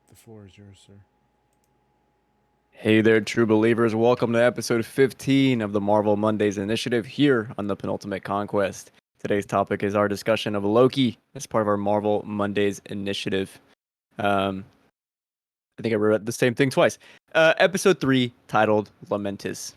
The floor is yours, sir. Hey there, true believers. Welcome to episode 15 of the Marvel Mondays initiative here on the Penultimate Conquest. Today's topic is our discussion of Loki as part of our Marvel Mondays initiative. Um, I think I read the same thing twice. Episode 3, titled Lamentis.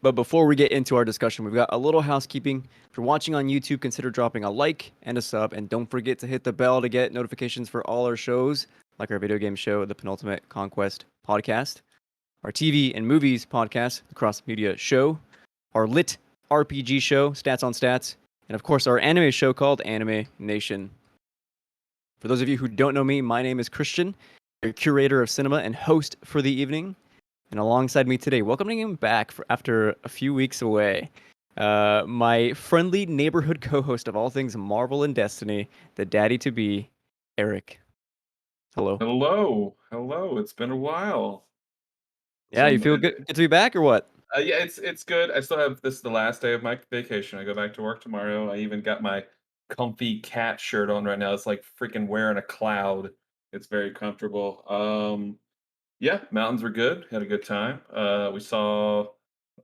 But before we get into our discussion, we've got a little housekeeping. If you're watching on YouTube, consider dropping a like and a sub, and don't forget to hit the bell to get notifications for all our shows, like our video game show, the Penultimate Conquest podcast, our TV and movies podcast, the Cross Media Show, our lit RPG show, Stats on Stats, and of course our anime show called Anime Nation. For those of you who don't know me, my name is Christian, your curator of cinema and host for the evening. And alongside me today, welcoming him back after a few weeks away, my friendly neighborhood co-host of all things Marvel and Destiny, the daddy-to-be, Eric. Hello. Hello. It's been a while. Yeah, you Some, feel good to be back or what? yeah, it's good. I still have this is the last day of my vacation. I go back to work tomorrow. I even got my comfy cat shirt on right now. It's like freaking wearing a cloud. It's very comfortable. Yeah, mountains were good. Had a good time. We saw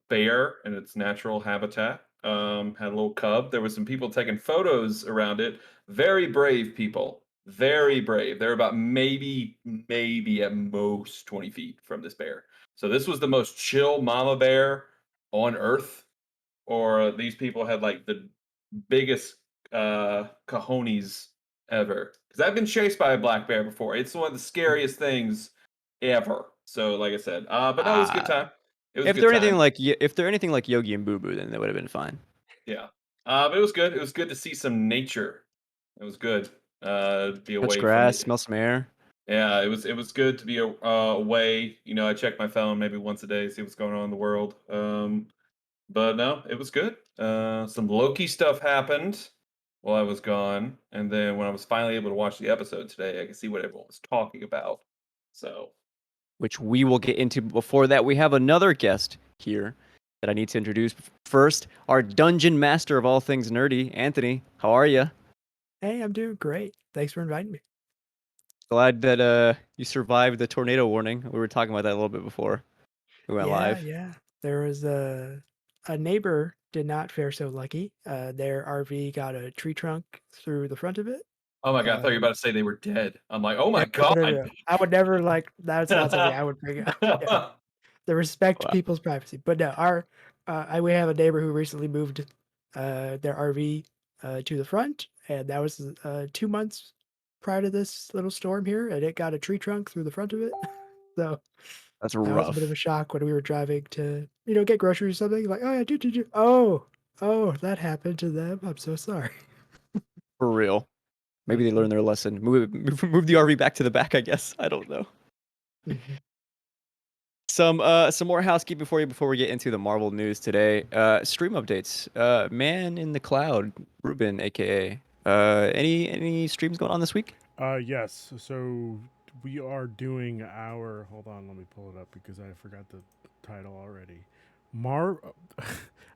bear in its natural habitat. Had a little cub. There was some people taking photos around it. Very brave people. Very brave. They're about maybe at most 20 feet from this bear. So this was the most chill mama bear on earth. Or these people had like the biggest cojones ever. Because I've been chased by a black bear before. It's one of the scariest things ever. So like I said, but no, it was a good Uh, time. It was a if good they're anything time. like if they're anything like Yogi and Boo Boo, then they would have been fine. Yeah. But it was good. It was good to see some nature. It was good to be Touch away from grass, the. smell some air. Yeah, it was good to be away. You know, I check my phone maybe once a day, see what's going on in the world. But no, it was good. Some Loki stuff happened while I was gone, and then when I was finally able to watch the episode today, I could see what everyone was talking about. So Which we will get into. Before that, we have another guest here that I need to introduce. First, our dungeon master of all things nerdy, Anthony. How are you? Hey, I'm doing great. Thanks for inviting me. Glad that you survived the tornado warning. We were talking about that a little bit before we went Yeah, live. yeah. There was a neighbor did not fare so lucky. Their RV got a tree trunk through the front of it. oh my god, I thought you were Um, about to say they were dead. I'm like, oh no, my no, no, god. no. I would never like that's not something I would bring up. Yeah, the respect Wow. people's privacy. But no, we have a neighbor who recently moved their RV to the front, and that was 2 months prior to this little storm here, and it got a tree trunk through the front of it. So That's that was a bit of a rough. shock when we were driving to, get groceries or something. Like, oh yeah, do. Oh, that happened to them. I'm so sorry. For real. Maybe they Mhm, learned their lesson. Move the RV back to the back, I guess. I don't know. mhm. Some more housekeeping for you before we get into the Marvel news today. Stream updates. Man in the Cloud, Ruben, aka. Any streams going on this week? Yes. So we are doing our. Hold on, let me pull it up because I forgot the title already. Mar,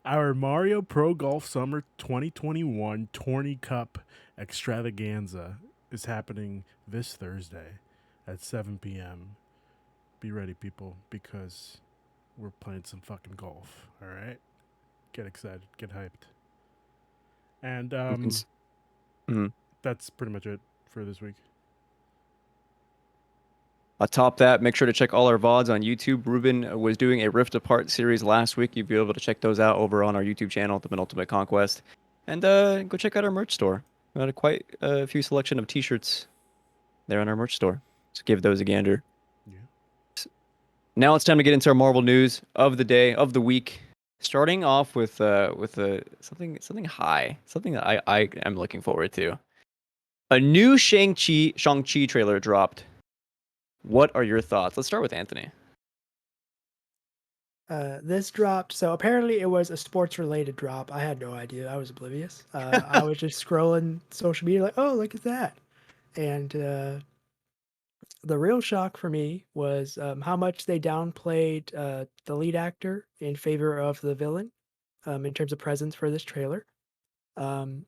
our Mario Pro Golf Summer 2021 Tourney Cup Extravaganza is happening this Thursday at 7 p.m. Be ready, people, because we're playing some fucking golf. All right, get excited, get hyped, and Mhm. that's pretty much it for this week. Atop that, make sure to check all our VODs on YouTube. Ruben was doing a Rift Apart series last week. You'll be able to check those out over on our YouTube channel, The Penultimate Conquest. And go check out our merch store. We got quite a few selection of t-shirts there on our merch store. So give those a gander. Yeah. Now it's time to get into our Marvel news of the day, of the week. Starting off with something high, something that I am looking forward to. A new Shang-Chi trailer dropped. What are your thoughts? Let's start with Anthony. This dropped. So apparently it was a sports related drop. I had no idea. I was oblivious. I was just scrolling social media like, oh, look at that. And the real shock for me was how much they downplayed the lead actor in favor of the villain in terms of presence for this trailer. Um,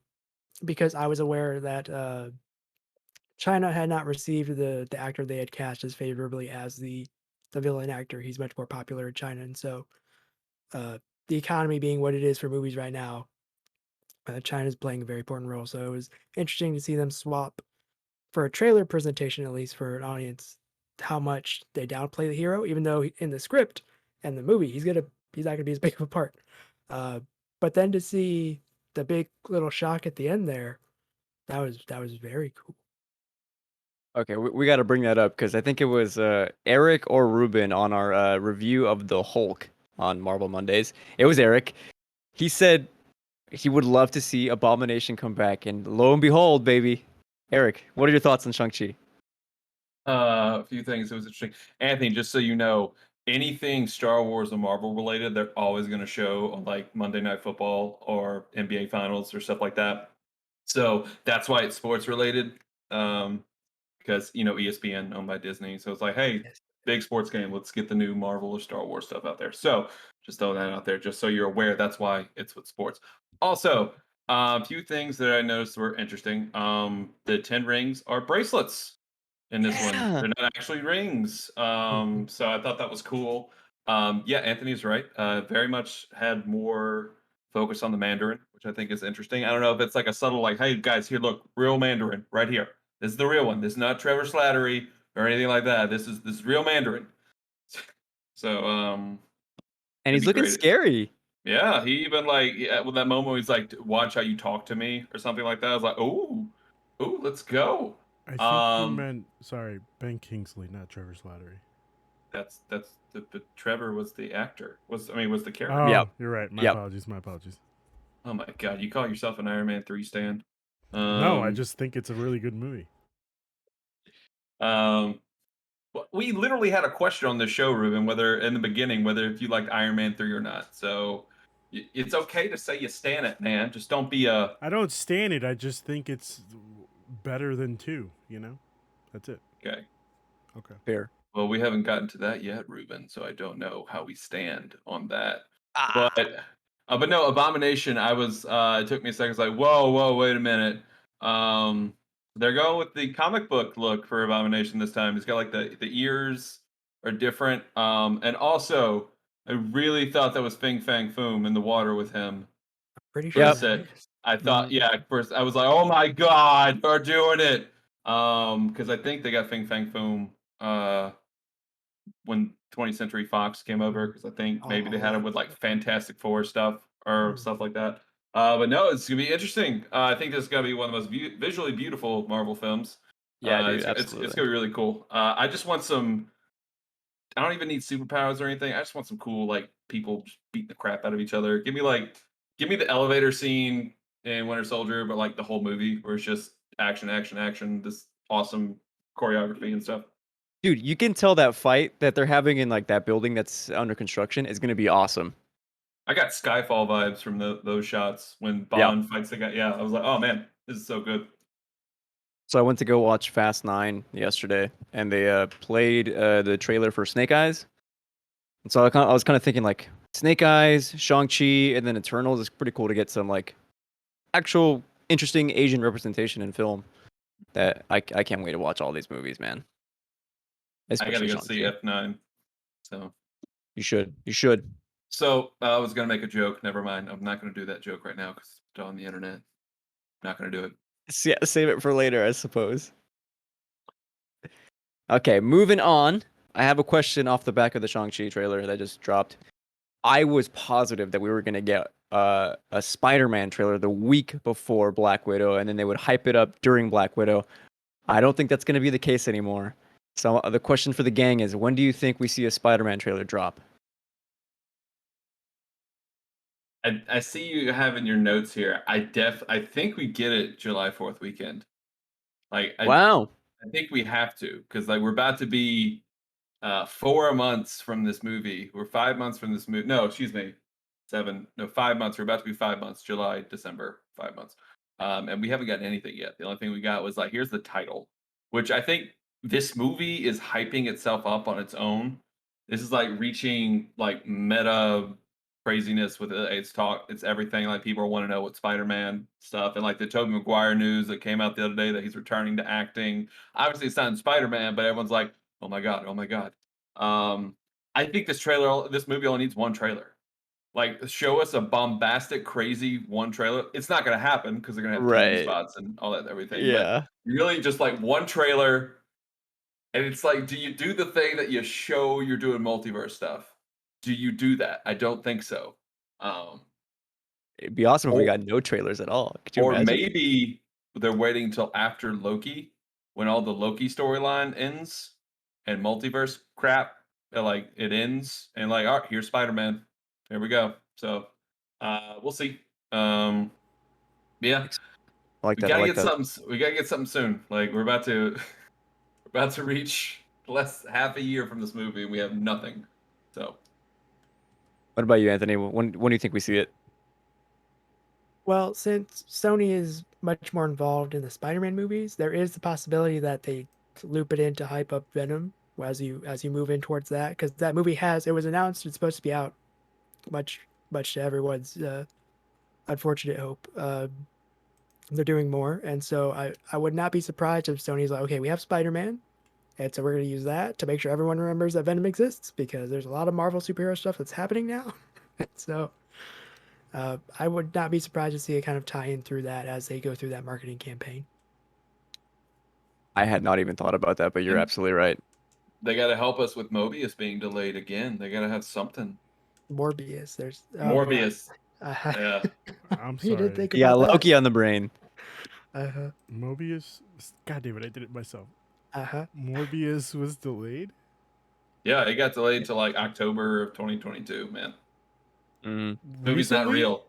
because I was aware that China had not received the actor they had cast as favorably as the villain actor. He's much more popular in China, and so the economy being what it is for movies right now, China's playing a very important role. So it was interesting to see them swap for a trailer presentation, at least for an audience, how much they downplay the hero, even though in the script and the movie he's not gonna be as big of a part. Uh, but then to see the big little shock at the end there, that was very cool. Okay, we got to bring that up because I think it was Eric or Ruben on our review of the Hulk on Marvel Mondays. It was Eric. He said he would love to see Abomination come back, and lo and behold, baby, Eric, what are your thoughts on Shang-Chi? A few things. It was interesting. Anthony, just so you know, anything Star Wars or Marvel related, they're always going to show on like Monday Night Football or NBA Finals or stuff like that. So that's why it's sports related. Because ESPN owned by Disney, so it's like, hey, Yes. big sports game. Let's get the new Marvel or Star Wars stuff out there. So just throw that out there, just so you're aware. That's why it's with sports. Also, a few things that I noticed were interesting. The 10 rings are bracelets in this one. Yeah. They're not actually rings. So I thought that was cool. Yeah, Anthony's right. Very much had more focus on the Mandarin, which I think is interesting. I don't know if it's like a subtle, like, hey guys, here, look, real Mandarin right here. This is the real one. This is not Trevor Slattery or anything like that. This is real Mandarin. So And it'd he's be looking great. scary. Yeah, he even like with that moment where he's like, "Watch how you talk to me" or something like that. I was like, "Oh, let's go." I think you Um, meant sorry, Ben Kingsley, not Trevor Slattery. that's the Trevor was the actor. Was the character. Yep. Oh, you're right. My Yep. apologies. My apologies. Oh my god, you call yourself an Iron Man 3 stan? No, I Um, just think it's a really good movie. um, we literally had a question on this show, Ruben, whether in the beginning whether if you liked Iron Man 3 or not. So it's okay to say you stan it, man. Just don't be a I don't stand it. I just think it's better than two. You know, that's it. okay. Okay. Fair. Well, we haven't gotten to that yet, Ruben, so I don't know how we stand on that. But Ah. but no, Abomination, I was it took me a second. It's like, whoa, wait a minute. Um they're going with the comic book look for Abomination this time. He's got like the ears are different. And also I really thought that was Fing Fang Foom in the water with him Pretty for a sure Yep. that sec. is. I thought, Mm, yeah, at first I was like, oh my god, they're doing it. Because I think they got Fing Fang Foom when 20th Century Fox came over because I think maybe they All had of it that with like stuff. Fantastic Four stuff or Mhm. stuff like that. But no, it's gonna be interesting. I think this is gonna be one of the most visually beautiful Marvel films. Yeah, dude, It's absolutely. gonna be really cool. I just want some. I don't even need superpowers or anything. I just want some cool like people just beating the crap out of each other. Give me the elevator scene in Winter Soldier, but like the whole movie where it's just action, action, action. This awesome choreography and stuff. Dude, you can tell that fight that they're having in like that building that's under construction is gonna be awesome. I got Skyfall vibes from those shots when Yep. Bond fights the guy. Yeah, I was like, oh man, this is so good. So I went to go watch Fast 9 yesterday, and they played the trailer for Snake Eyes. And so I was kind of thinking like Snake Eyes, Shang-Chi, and then Eternals is pretty cool to get some like actual interesting Asian representation in film. That I can't wait to watch all these movies, man. I gotta Especially go see Shang-Chi. F9. So, You should. You should. I was gonna make a joke. Never mind. I'm not gonna do that joke right now because it's still on the internet. Not gonna do it. Yeah, save it for later, I suppose. Okay, moving on. I have a question off the back of the Shang-Chi trailer that just dropped. I was positive that we were gonna get a Spider-Man trailer the week before Black Widow, and then they would hype it up during Black Widow. I don't think that's gonna be the case anymore. So the question for the gang is, when do you think we see a Spider-Man trailer drop? I see you have in your notes here. I think we get it July 4th weekend. Like Wow. I think we have to because like we're about to be 4 months from this movie. We're 5 months from this movie. No, excuse me, 7. No, 5 months. We're about to be 5 months. July, December, 5 months. And we haven't gotten anything yet. The only thing we got was like, here's the title, which I think this movie is hyping itself up on its own. This is like reaching like meta. craziness with it. It's everything. Like people want to know what Spider-Man stuff, and like the Tobey Maguire news that came out the other day that he's returning to acting. Obviously, it's not in Spider-Man, but everyone's like, "Oh my god, oh my god." Um, I think this movie only needs one trailer. Like, show us a bombastic, crazy one trailer. It's not going to happen because they're going to have TV Right. spots and all that everything. But Yeah. really, just like one trailer, and it's like, do you do the thing that you show you're doing multiverse stuff? Do you do that? I don't think so. Um, It'd be awesome if we or, got no trailers at all. Could you or imagine? maybe they're waiting till after Loki, when all the Loki storyline ends and multiverse crap, like it ends, and like, all right, here's Spider Man. Here we go. So we'll see. Yeah, I like we that. I gotta like get that. something. We gotta get something soon. Like we're about to about to reach less half a year from this movie, and we have nothing. So What about you, Anthony? When do you think we see it? Well, since Sony is much more involved in the Spider-Man movies, there is the possibility that they loop it in to hype up Venom as you move in towards that, because that movie it was announced it's supposed to be out, much to everyone's unfortunate hope. They're doing more, and so I would not be surprised if Sony's like, okay, we have Spider-Man, and so we're going to use that to make sure everyone remembers that Venom exists, because there's a lot of Marvel superhero stuff that's happening now. So I would not be surprised to see a kind of tie in through that as they go through that marketing campaign. I had not even thought about that, but you're and absolutely right. they gotta help us with Mobius being delayed again. They gotta have something. Morbius, yeah, Morbius. uh, Yeah. I'm you did sorry. think Yeah, about that. Loki on the brain. Uh-huh, Mobius. God damn it! I did it myself. uh-huh. Morbius was delayed. Yeah, it got delayed to like October of 2022, man. Mm. Movie's not Recently? real.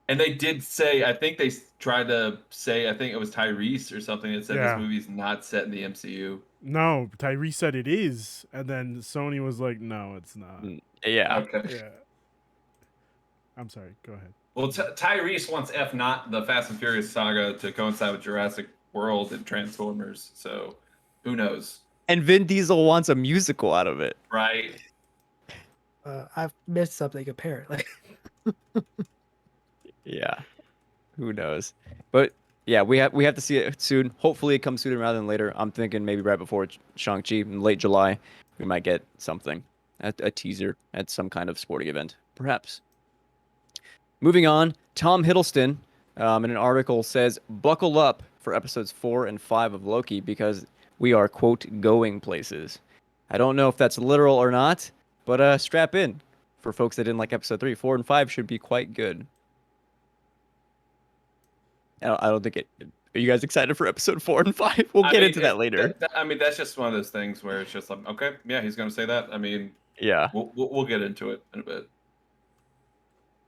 And they did say, I think tried to say, I think it was Tyrese or something that said this Yeah. movie's not set in the MCU. No, Tyrese said it is, and then Sony was like, "No, it's not." Yeah. Okay. Yeah. I'm sorry. Go ahead. Well, Tyrese wants F not the Fast and Furious saga to coincide with Jurassic World and Transformers. So who knows? And Vin Diesel wants a musical out of it. Right? I've missed something apparently. Yeah. Who knows? But yeah, we have to see it soon. Hopefully it comes sooner rather than later. I'm thinking maybe right before Shang-Chi in late July, we might get something. A teaser at some kind of sporting event, perhaps. Moving on, Tom Hiddleston in an article says, buckle up for episodes 4 and 5 of Loki because we are, quote, going places. I don't know if that's literal or not, but strap in. For folks that didn't like episode 3, 4, and 5 should be quite good. I don't think it. Are you guys excited for episode 4 and 5? We'll get into that later. I mean, that's just one of those things where it's just like, okay, yeah, he's going to say that. I mean, Yeah. we'll get into it in a bit.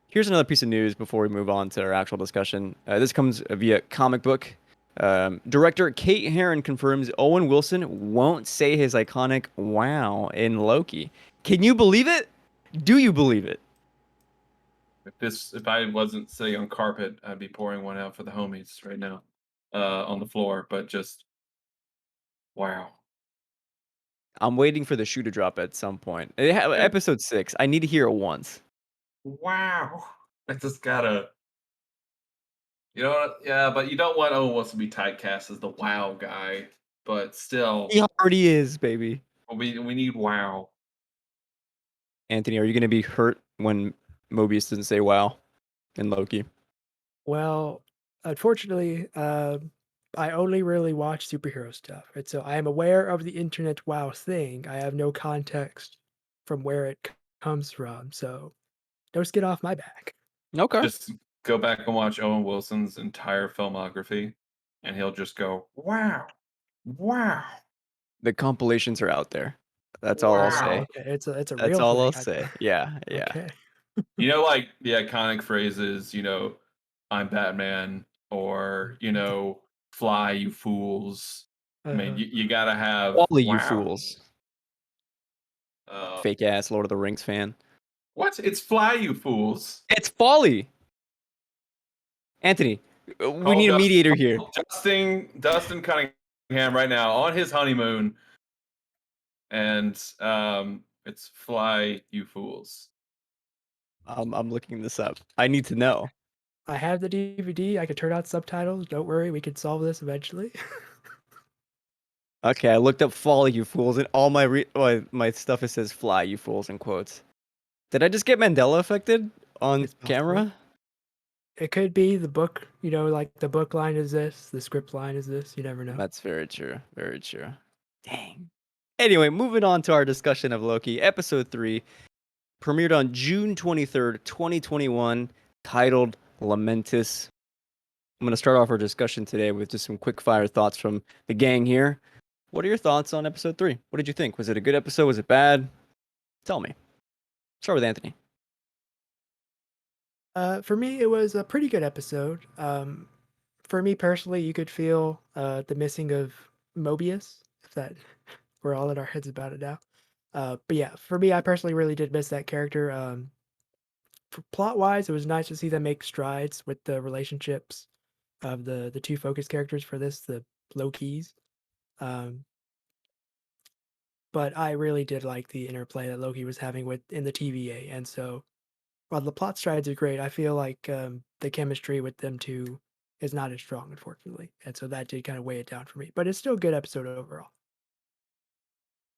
Here's another piece of news before we move on to our actual discussion. This comes via comic book. Director Kate Herron confirms Owen Wilson won't say his iconic "wow" in Loki. Can you believe it? Do you believe it? If I wasn't sitting on carpet, I'd be pouring one out for the homies right now, on the floor. But just wow. I'm waiting for the shoe to drop at some point. Yeah. Episode 6. I need to hear it once. Wow. I just gotta, you know what? Yeah, but you don't want Owen Wilson to be typecast as the wow guy. But still, He already is, baby. we need wow. Anthony, are you going to be hurt when Mobius doesn't say "wow" in Loki? Well, unfortunately, I only really watch superhero stuff, and so I am aware of the internet wow thing. I have no context from where it comes from, so don't get off my back. Okay. Just go back and watch Owen Wilson's entire filmography, and he'll just go, wow, wow, The compilations are out there. That's all I'll say. wow. Okay, it's a That's real all I'll thing. say. Yeah, yeah. Okay. You know, like the iconic phrases, I'm Batman, or, fly, you fools. I mean, Uh-huh. you gotta have All of you wow. fools. Uh, Fake ass Lord of the Rings fan. what? It's fly, you fools. It's folly. Anthony, we Call need a mediator here. Dustin Cunningham right now on his honeymoon, and it's fly, you fools. I'm looking this up. I need to know. I have the DVD. I could turn on subtitles. Don't worry, we can solve this eventually. Okay, I looked up "fall, you fools," and all my stuff it says "fly, you fools" in quotes. Did I just get Mandela affected on It's possible. camera? It could be the book, like the book line is this, the script line is this. You never know. That's very true. Very true. Dang. Anyway, moving on to our discussion of Loki, episode 3, premiered on June 23rd, 2021, titled Lamentis. I'm going to start off our discussion today with just some quick fire thoughts from the gang here. What are your thoughts on episode 3? What did you think? Was it a good episode? Was it bad? Tell me. Start with Anthony. For me, it was a pretty good episode. For me personally, you could feel the missing of Mobius, if that we're all in our heads about it now. But yeah, for me, I personally really did miss that character. Plot wise, it was nice to see them make strides with the relationships of the two focus characters for this, the Lokis. Um, but I really did like the interplay that Loki was having with in the TVA, and so while the plot strides are great, I feel like the chemistry with them two is not as strong, unfortunately, and so that did kind of weigh it down for me. But it's still a good episode overall.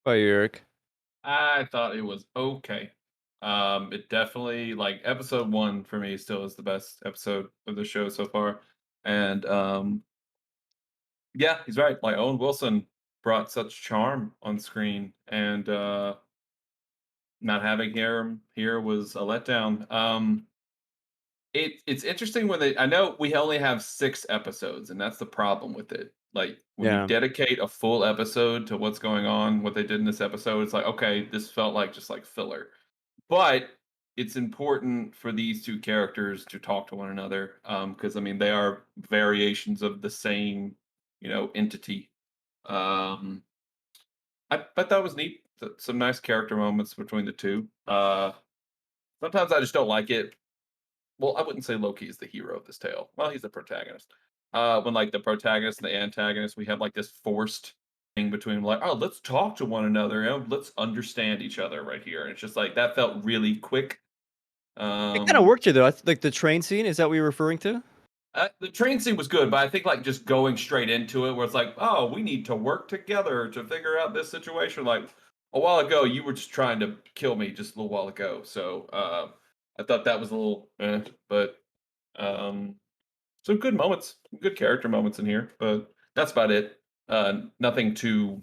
How about you, Eric? I thought it was okay. It definitely like episode 1 for me still is the best episode of the show so far. And yeah, he's right. Like Owen Wilson brought such charm on screen, and not having him here was a letdown. It's interesting when I know we only have 6 episodes, and that's the problem with it. Like, when you Yeah. dedicate a full episode to what's going on, what they did in this episode, it's like, okay, this felt like just like filler. But it's important for these 2 characters to talk to one another, because I mean, they are variations of the same, entity. Um, I but that was neat. Some nice character moments between the 2. Sometimes I just don't like it. Well, I wouldn't say Loki is the hero of this tale. Well, he's the protagonist. When like the protagonist and the antagonist, we have like this forced thing between like, oh, let's talk to one another, let's understand each other right here. And it's just like that felt really quick. It kind of Um, worked here, though. Like the train scene, is that what you're referring to? the train scene was good, but I think like just going straight into it, where it's like, oh, we need to work together to figure out this situation. Like a while ago, you were just trying to kill me just a little while ago, so I thought that was a little, but um, some good moments, good character moments in here, but that's about it. Nothing too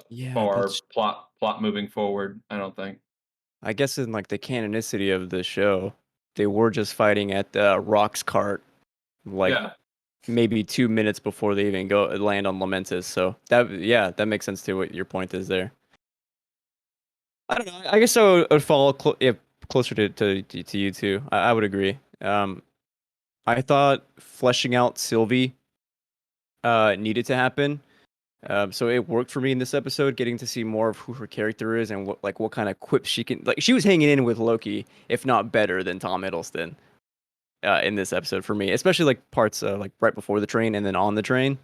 Yeah, far that's. plot moving forward. I don't think. I guess in like the canonicity of the show, they were just fighting at Rock's cart, like Yeah, maybe 2 minutes before they even go land on Lamentis. So that makes sense to what your point is there. I don't know. I guess I would follow closer to you two. I would agree. I thought fleshing out Sylvie needed to happen. So it worked for me in this episode, getting to see more of who her character is and what kind of quips she can. Like she was hanging in with Loki, if not better than Tom Hiddleston in this episode for me, especially like parts like right before the train and then on the train.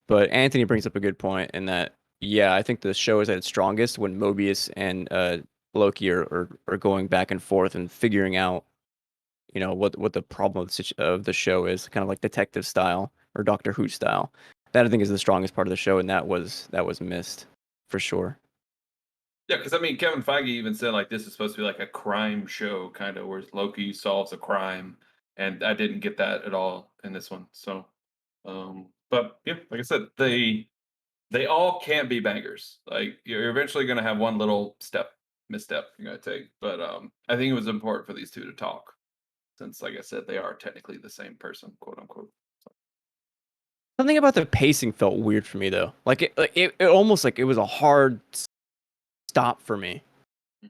But Anthony brings up a good point in that, yeah, I think the show is at its strongest when Mobius and Loki are going back and forth and figuring out, what the problem of the show is, kind of like detective style or Doctor Who style. That I think is the strongest part of the show, and that was missed for sure. yeah. Because I mean, Kevin Feige even said like this is supposed to be like a crime show, kind of, where Loki solves a crime, and I didn't get that at all in this one. So, but yeah, like I said, they all can't be bangers. Like you're eventually going to have one little misstep you're going to take. But I think it was important for these 2 to talk, since, like I said, they are technically the same person, quote unquote. Something about the pacing felt weird for me though. It almost like it was a hard stop for me. Mhm.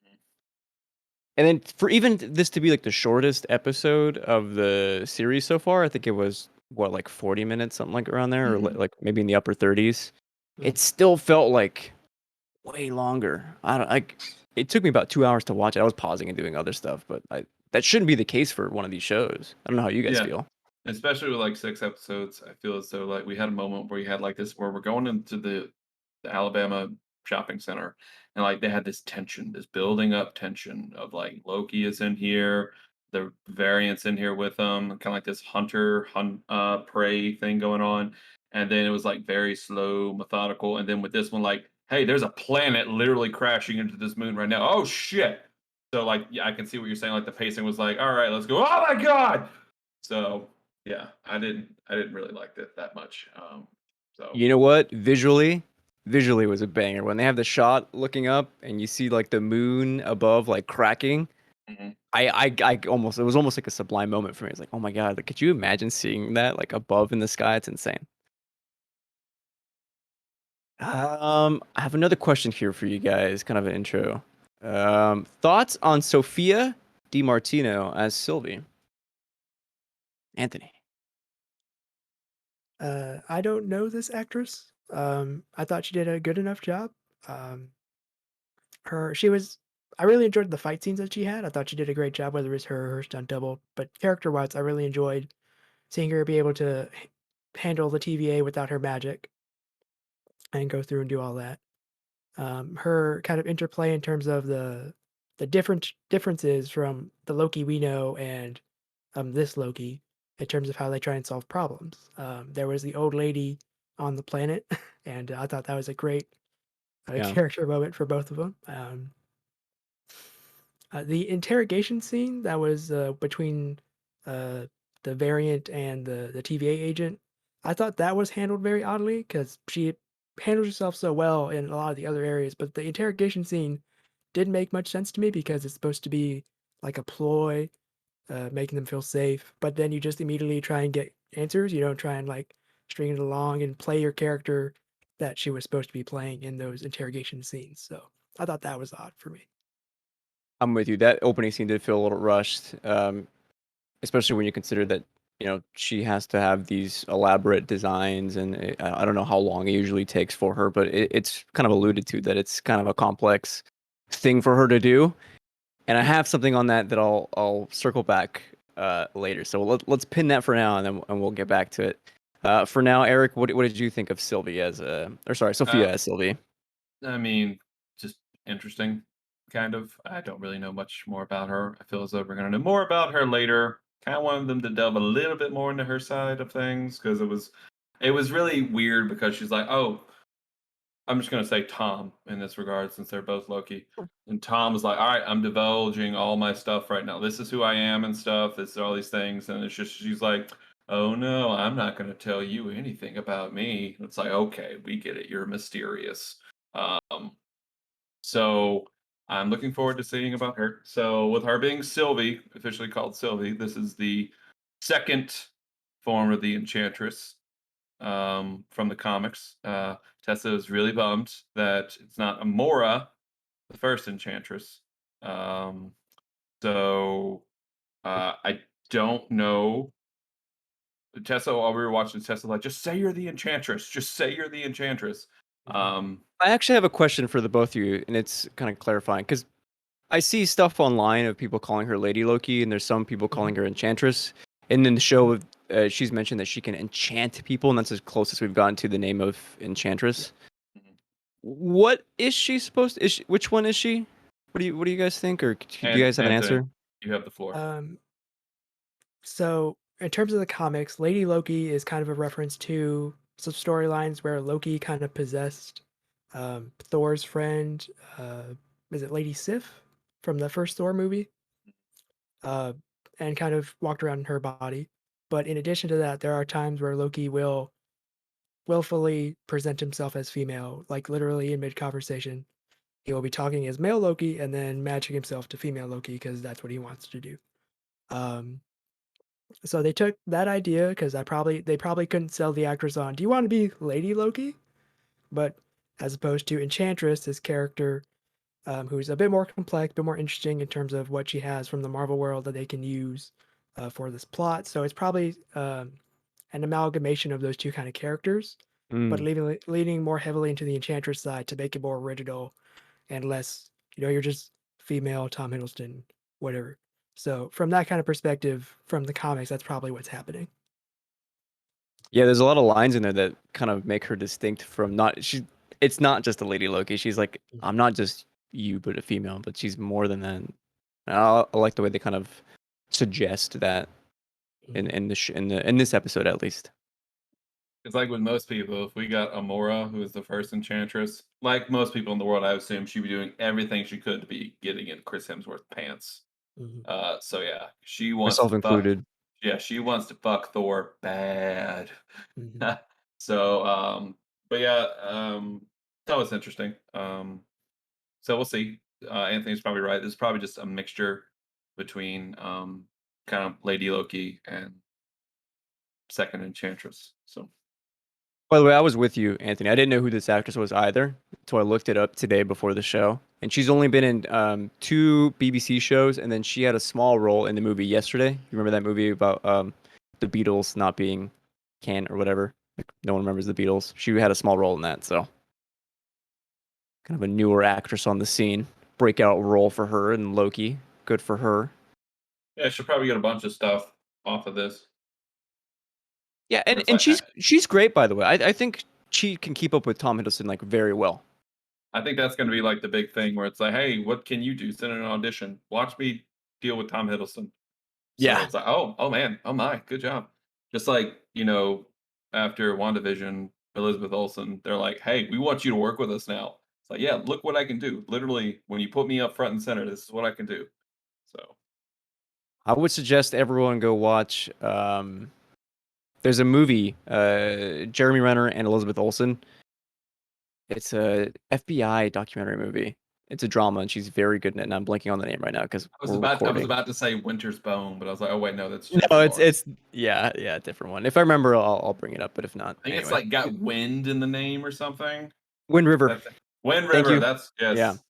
And then for even this to be like the shortest episode of the series so far, I think it was what, like 40 minutes, something like around there, or Mhm. like maybe in the upper 30s. Mm. It still felt like way longer. I don't like. It took me about 2 hours to watch it. I was pausing and doing other stuff, but that shouldn't be the case for one of these shows. I don't know how you guys Yeah, feel. especially with like 6 episodes, I feel as though like we had a moment where we had like this where we're going into the Alabama shopping center, and like they had this tension, this building up tension of like Loki is in here, the variants in here with them, kind of like this prey thing going on, and then it was like very slow, methodical, and then with this one, like, hey, there's a planet literally crashing into this moon right now. Oh shit! So like, yeah, I can see what you're saying. Like the pacing was like, all right, let's go. Oh my god! So yeah, I didn't really like it that much. So You know what? Visually was a banger. When they have the shot looking up and you see like the moon above like cracking, mhm. I almost, it was almost like a sublime moment for me. It's like, oh my god, like, could you imagine seeing that like above in the sky? It's insane. I have another question here for you guys, kind of an intro. Thoughts on Sophia DiMartino as Sylvie? Anthony. I don't know this actress. I thought she did a good enough job. Um, she was. I really enjoyed the fight scenes that she had. I thought she did a great job, whether it was her or her stunt double. But character wise, I really enjoyed seeing her be able to handle the TVA without her magic and go through and do all that. Her kind of interplay in terms of the differences from the Loki we know and this Loki in terms of how they try and solve problems. There was the old lady on the planet, and I thought that was a great Yeah. character moment for both of them. The interrogation scene that was between uh, the variant and the TVA agent, I thought that was handled very oddly because she handles herself so well in a lot of the other areas, but the interrogation scene didn't make much sense to me because it's supposed to be like a ploy, making them feel safe, but then you just immediately try and get answers. You don't try and like string it along and play your character that she was supposed to be playing in those interrogation scenes. So I thought that was odd for me. I'm with you. That opening scene did feel a little rushed, especially when you consider that she has to have these elaborate designs, and I don't know how long it usually takes for her, but it's kind of alluded to that it's kind of a complex thing for her to do. And I have something on that that I'll circle back later. So let's pin that for now, and then we'll get back to it. For now, Eric, what did you think of Sylvie as or sorry, Sophia Uh, as Sylvie? I mean, just interesting, kind of. I don't really know much more about her. I feel as though we're gonna know more about her later. Kind of wanted them to delve a little bit more into her side of things because it was really weird because she's like, oh, I'm just gonna say Tom in this regard since they're both Loki. And Tom was like, all right, I'm divulging all my stuff right now. This is who I am and stuff. This is all these things. And it's just she's like, oh no, I'm not gonna tell you anything about me. It's like, okay, we get it. You're mysterious. Um, so I'm looking forward to seeing about her. So with her being Sylvie, officially called Sylvie, this is the second form of the Enchantress from the comics. Tessa is really bummed that it's not Amora, the first Enchantress. Um, so I don't know. Tessa, while we were watching, Tessa like, just say you're the Enchantress. Just say you're the Enchantress. Um, I actually have a question for the both of you, and it's kind of clarifying because I see stuff online of people calling her Lady Loki, and there's some people calling her Enchantress. And in the show, she's mentioned that she can enchant people, and that's as close as we've gotten to the name of Enchantress. Mhm. What is she supposed to? Which one is she? What do you guys think, or do you and guys have an Anthony, answer? you have the floor. Um, so in terms of the comics, Lady Loki is kind of a reference to some storylines where Loki kind of possessed Thor's friend. Is it Lady Sif from the first Thor movie? Uh, and kind of walked around in her body. But in addition to that, there are times where Loki will willfully present himself as female, like literally in mid conversation. He will be talking as male Loki and then matching himself to female Loki because that's what he wants to do. Um, so they took that idea because they probably couldn't sell the actress on. Do you want to be Lady Loki? But as opposed to Enchantress, this character who's a bit more complex, a bit more interesting in terms of what she has from the Marvel world that they can use for this plot. So it's probably an amalgamation of those two kind of characters, but Mm. leaning more heavily into the Enchantress side to make it more original and less, you're just female Tom Hiddleston, whatever. So from that kind of perspective, from the comics, that's probably what's happening. Yeah, there's a lot of lines in there that kind of make her distinct from not she. it's not just a lady Loki. She's like, I'm not just you, but a female, but she's more than that. I like the way they kind of suggest that in this episode at least. It's like with most people, if we got Amora, who is the first enchantress, like most people in the world, I assume she'd be doing everything she could to be getting in Chris Hemsworth's pants. Mhm. So yeah, she wants Myself to fuck. included. Yeah, she wants to fuck Thor bad. Mhm. So, but yeah, that was interesting. So we'll see. Anthony's probably right. This is probably just a mixture between kind of Lady Loki and Second Enchantress. So By the way, I was with you, Anthony. I didn't know who this actress was either, so I looked it up today before the show. And she's only been in 2 BBC shows, and then she had a small role in the movie Yesterday. You remember that movie about the Beatles not being can or whatever? Like, no one remembers the Beatles. She had a small role in that, so kind of a newer actress on the scene. Breakout role for her in Loki. Good for her. yeah, she'll probably get a bunch of stuff off of this. Yeah, Where and, it's and like, she's great, by the way. I think she can keep up with Tom Hiddleston like very well. I think that's going to be like the big thing where it's like, hey, what can you do? Send in an audition. Watch me deal with Tom Hiddleston. So Yeah. it's like, oh man, oh my, good job. Just like, after WandaVision, Elizabeth Olsen, they're like, hey, we want you to work with us now. It's like, yeah, look what I can do. Literally, when you put me up front and center, this is what I can do. So I would suggest everyone go watch. There's a movie, Jeremy Renner and Elizabeth Olsen. It's a FBI documentary movie. It's a drama, and she's very good in it. And I'm blanking on the name right now because we're I was recording. about to say Winter's Bone, but I was like, oh wait, no, that's No, Jennifer Lawrence. it's yeah, different one. If I remember, I'll bring it up. But if not, I think it's anyway. like got wind in the name or something. Wind River. That's Wind Thank River. you. That's Yeah, yes.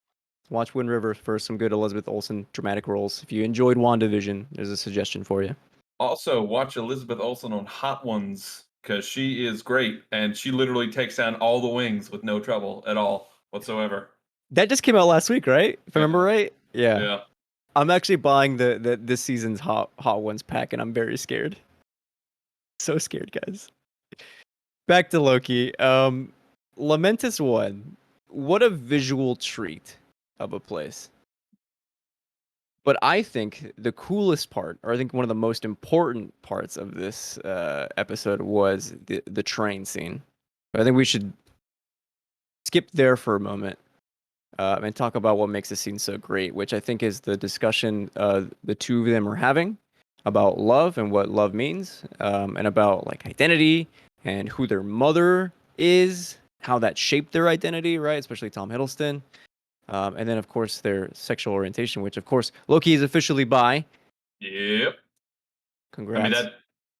watch Wind River for some good Elizabeth Olsen dramatic roles. If you enjoyed WandaVision, there's a suggestion for you. Also, watch Elizabeth Olsen on Hot Ones because she is great and she literally takes down all the wings with no trouble at all whatsoever. That just came out last week, right? If I remember Yeah, right. Yeah. yeah. I'm actually buying the this season's Hot Ones pack, and I'm very scared. So scared, guys. Back to Loki. Lamentus One. What a visual treat of a place. But I think the coolest part, or I think one of the most important parts of this episode, was the train scene. I think we should skip there for a moment and talk about what makes this scene so great, which I think is the discussion the two of them are having about love and what love means, and about like identity and who their mother is, how that shaped their identity, right? Especially Tom Hiddleston, and then of course their sexual orientation, which of course Loki is officially bi. Yep. I mean Congrats.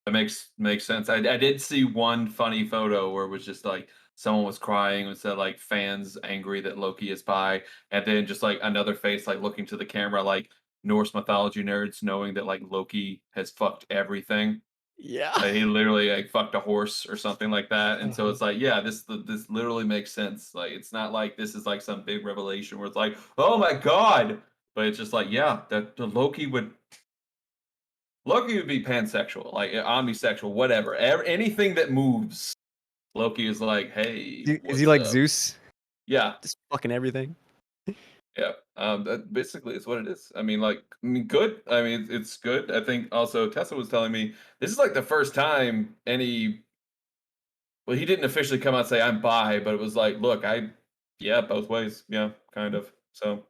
that makes sense. I did see one funny photo where it was just like someone was crying and said like fans angry that Loki is bi, and then just like another face like looking to the camera like Norse mythology nerds knowing that like Loki has fucked everything. Yeah. Like, he literally like fucked a horse or something like that, and so Uh-huh. it's like, yeah, this literally makes sense. Like, it's not like this is like some big revelation where it's like, oh my god, but it's just like, yeah, that the Loki would be pansexual, like omnisexual, whatever. Anything that moves, Loki is like, hey, Is he what's like up? Zeus? Yeah, Just fucking everything. yeah. That basically is what it is. I mean, like, I mean, good. I mean, it's good. I think also Tessa was telling me this is like the first time any. Well, he didn't officially come out and say I'm bi, but it was like, look, yeah, both ways, yeah, kind of. So,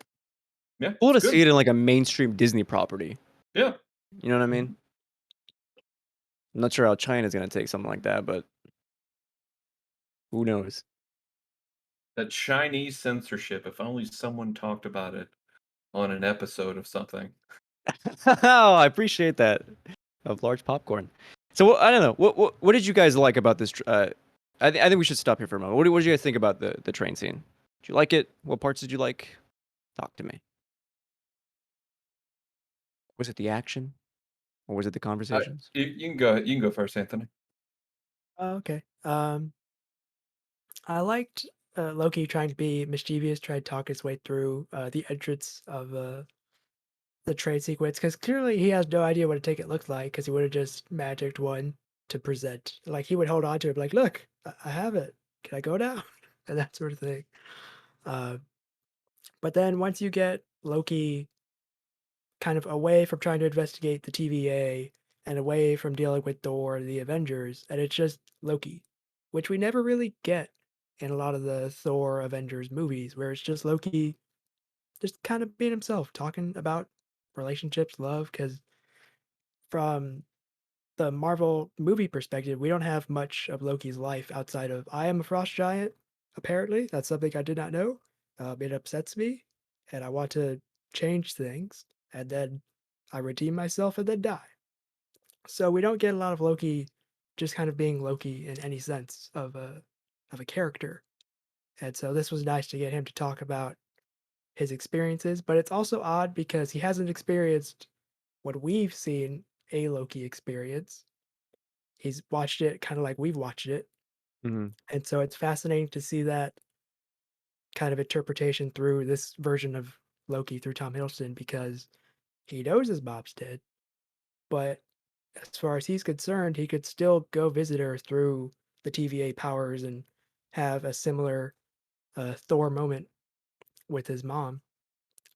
yeah, Cool it's to see good. it in like a mainstream Disney property. Yeah, You know what I mean? Mhm. I'm not sure how China's gonna take something like that, but who knows? that Chinese censorship. If only someone talked about it on an episode of something. Oh, I appreciate that. Of large popcorn. So I don't know. What did you guys like about this? I think we should stop here for a moment. What did you guys think about the train scene? Did you like it? What parts did you like? Talk to me. Was it the action, or was it the conversations? You can go. You can go first, Anthony. Oh, okay. I liked Loki trying to be mischievous, trying to talk his way through the entrance of the trade sequence because clearly he has no idea what a ticket looks like because he would have just magicked one to present. Like he would hold on to it, like, "Look, I have it. Can I go now?" and that sort of thing. Uh, but then once you get Loki kind of away from trying to investigate the TVA and away from dealing with Thor and the Avengers, and it's just Loki, which we never really get in a lot of the Thor Avengers movies, where it's just Loki just kind of being himself, talking about relationships, love, because from the Marvel movie perspective, we don't have much of Loki's life outside of I am a frost giant. Apparently, that's something I did not know. It upsets me, and I want to change things, and then I redeem myself and then die. So we don't get a lot of Loki just kind of being Loki in any sense of a character. And so this was nice to get him to talk about his experiences, but it's also odd because he hasn't experienced what we've seen a Loki experience. He's watched it kind of like we've watched it. Mhm. And so it's fascinating to see that kind of interpretation through this version of Loki through Tom Hiddleston because he knows his mom's dead, but as far as he's concerned, he could still go visit her through the TVA powers and have a similar Thor moment with his mom.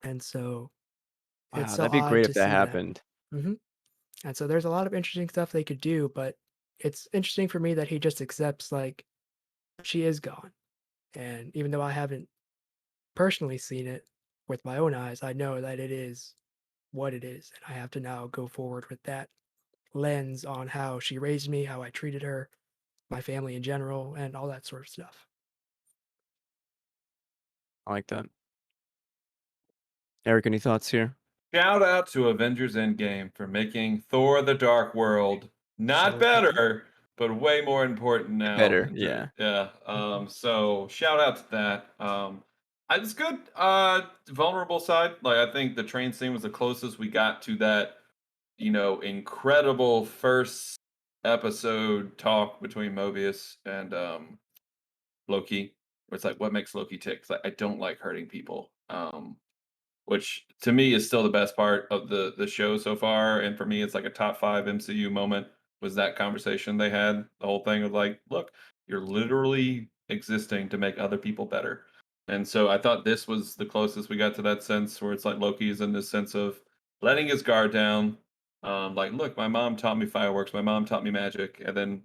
And so it's Wow, so that'd be odd great if to that see that. happened. hmm And so there's a lot of interesting stuff they could do, but it's interesting for me that he just accepts like she is gone. And even though I haven't personally seen it with my own eyes, I know that it is what it is. And I have to now go forward with that lens on how she raised me, how I treated her, my family in general, and all that sort of stuff. I like that. Eric, any thoughts here? Shout out to Avengers Endgame for making Thor: The Dark World not So important. better, but way more important now. Better, yeah. Yeah. Mhm. So shout out to that. It's good. Vulnerable side. Like I think the train scene was the closest we got to that, incredible first episode talk between Mobius and Loki. Where it's like, what makes Loki tick? 'Cause I don't like hurting people. Which to me is still the best part of the show so far. And for me, it's like a top 5 MCU moment was that conversation they had. The whole thing of like, look, you're literally existing to make other people better. And so I thought this was the closest we got to that sense where it's like Loki's in this sense of letting his guard down. Like, look, my mom taught me fireworks, my mom taught me magic, and then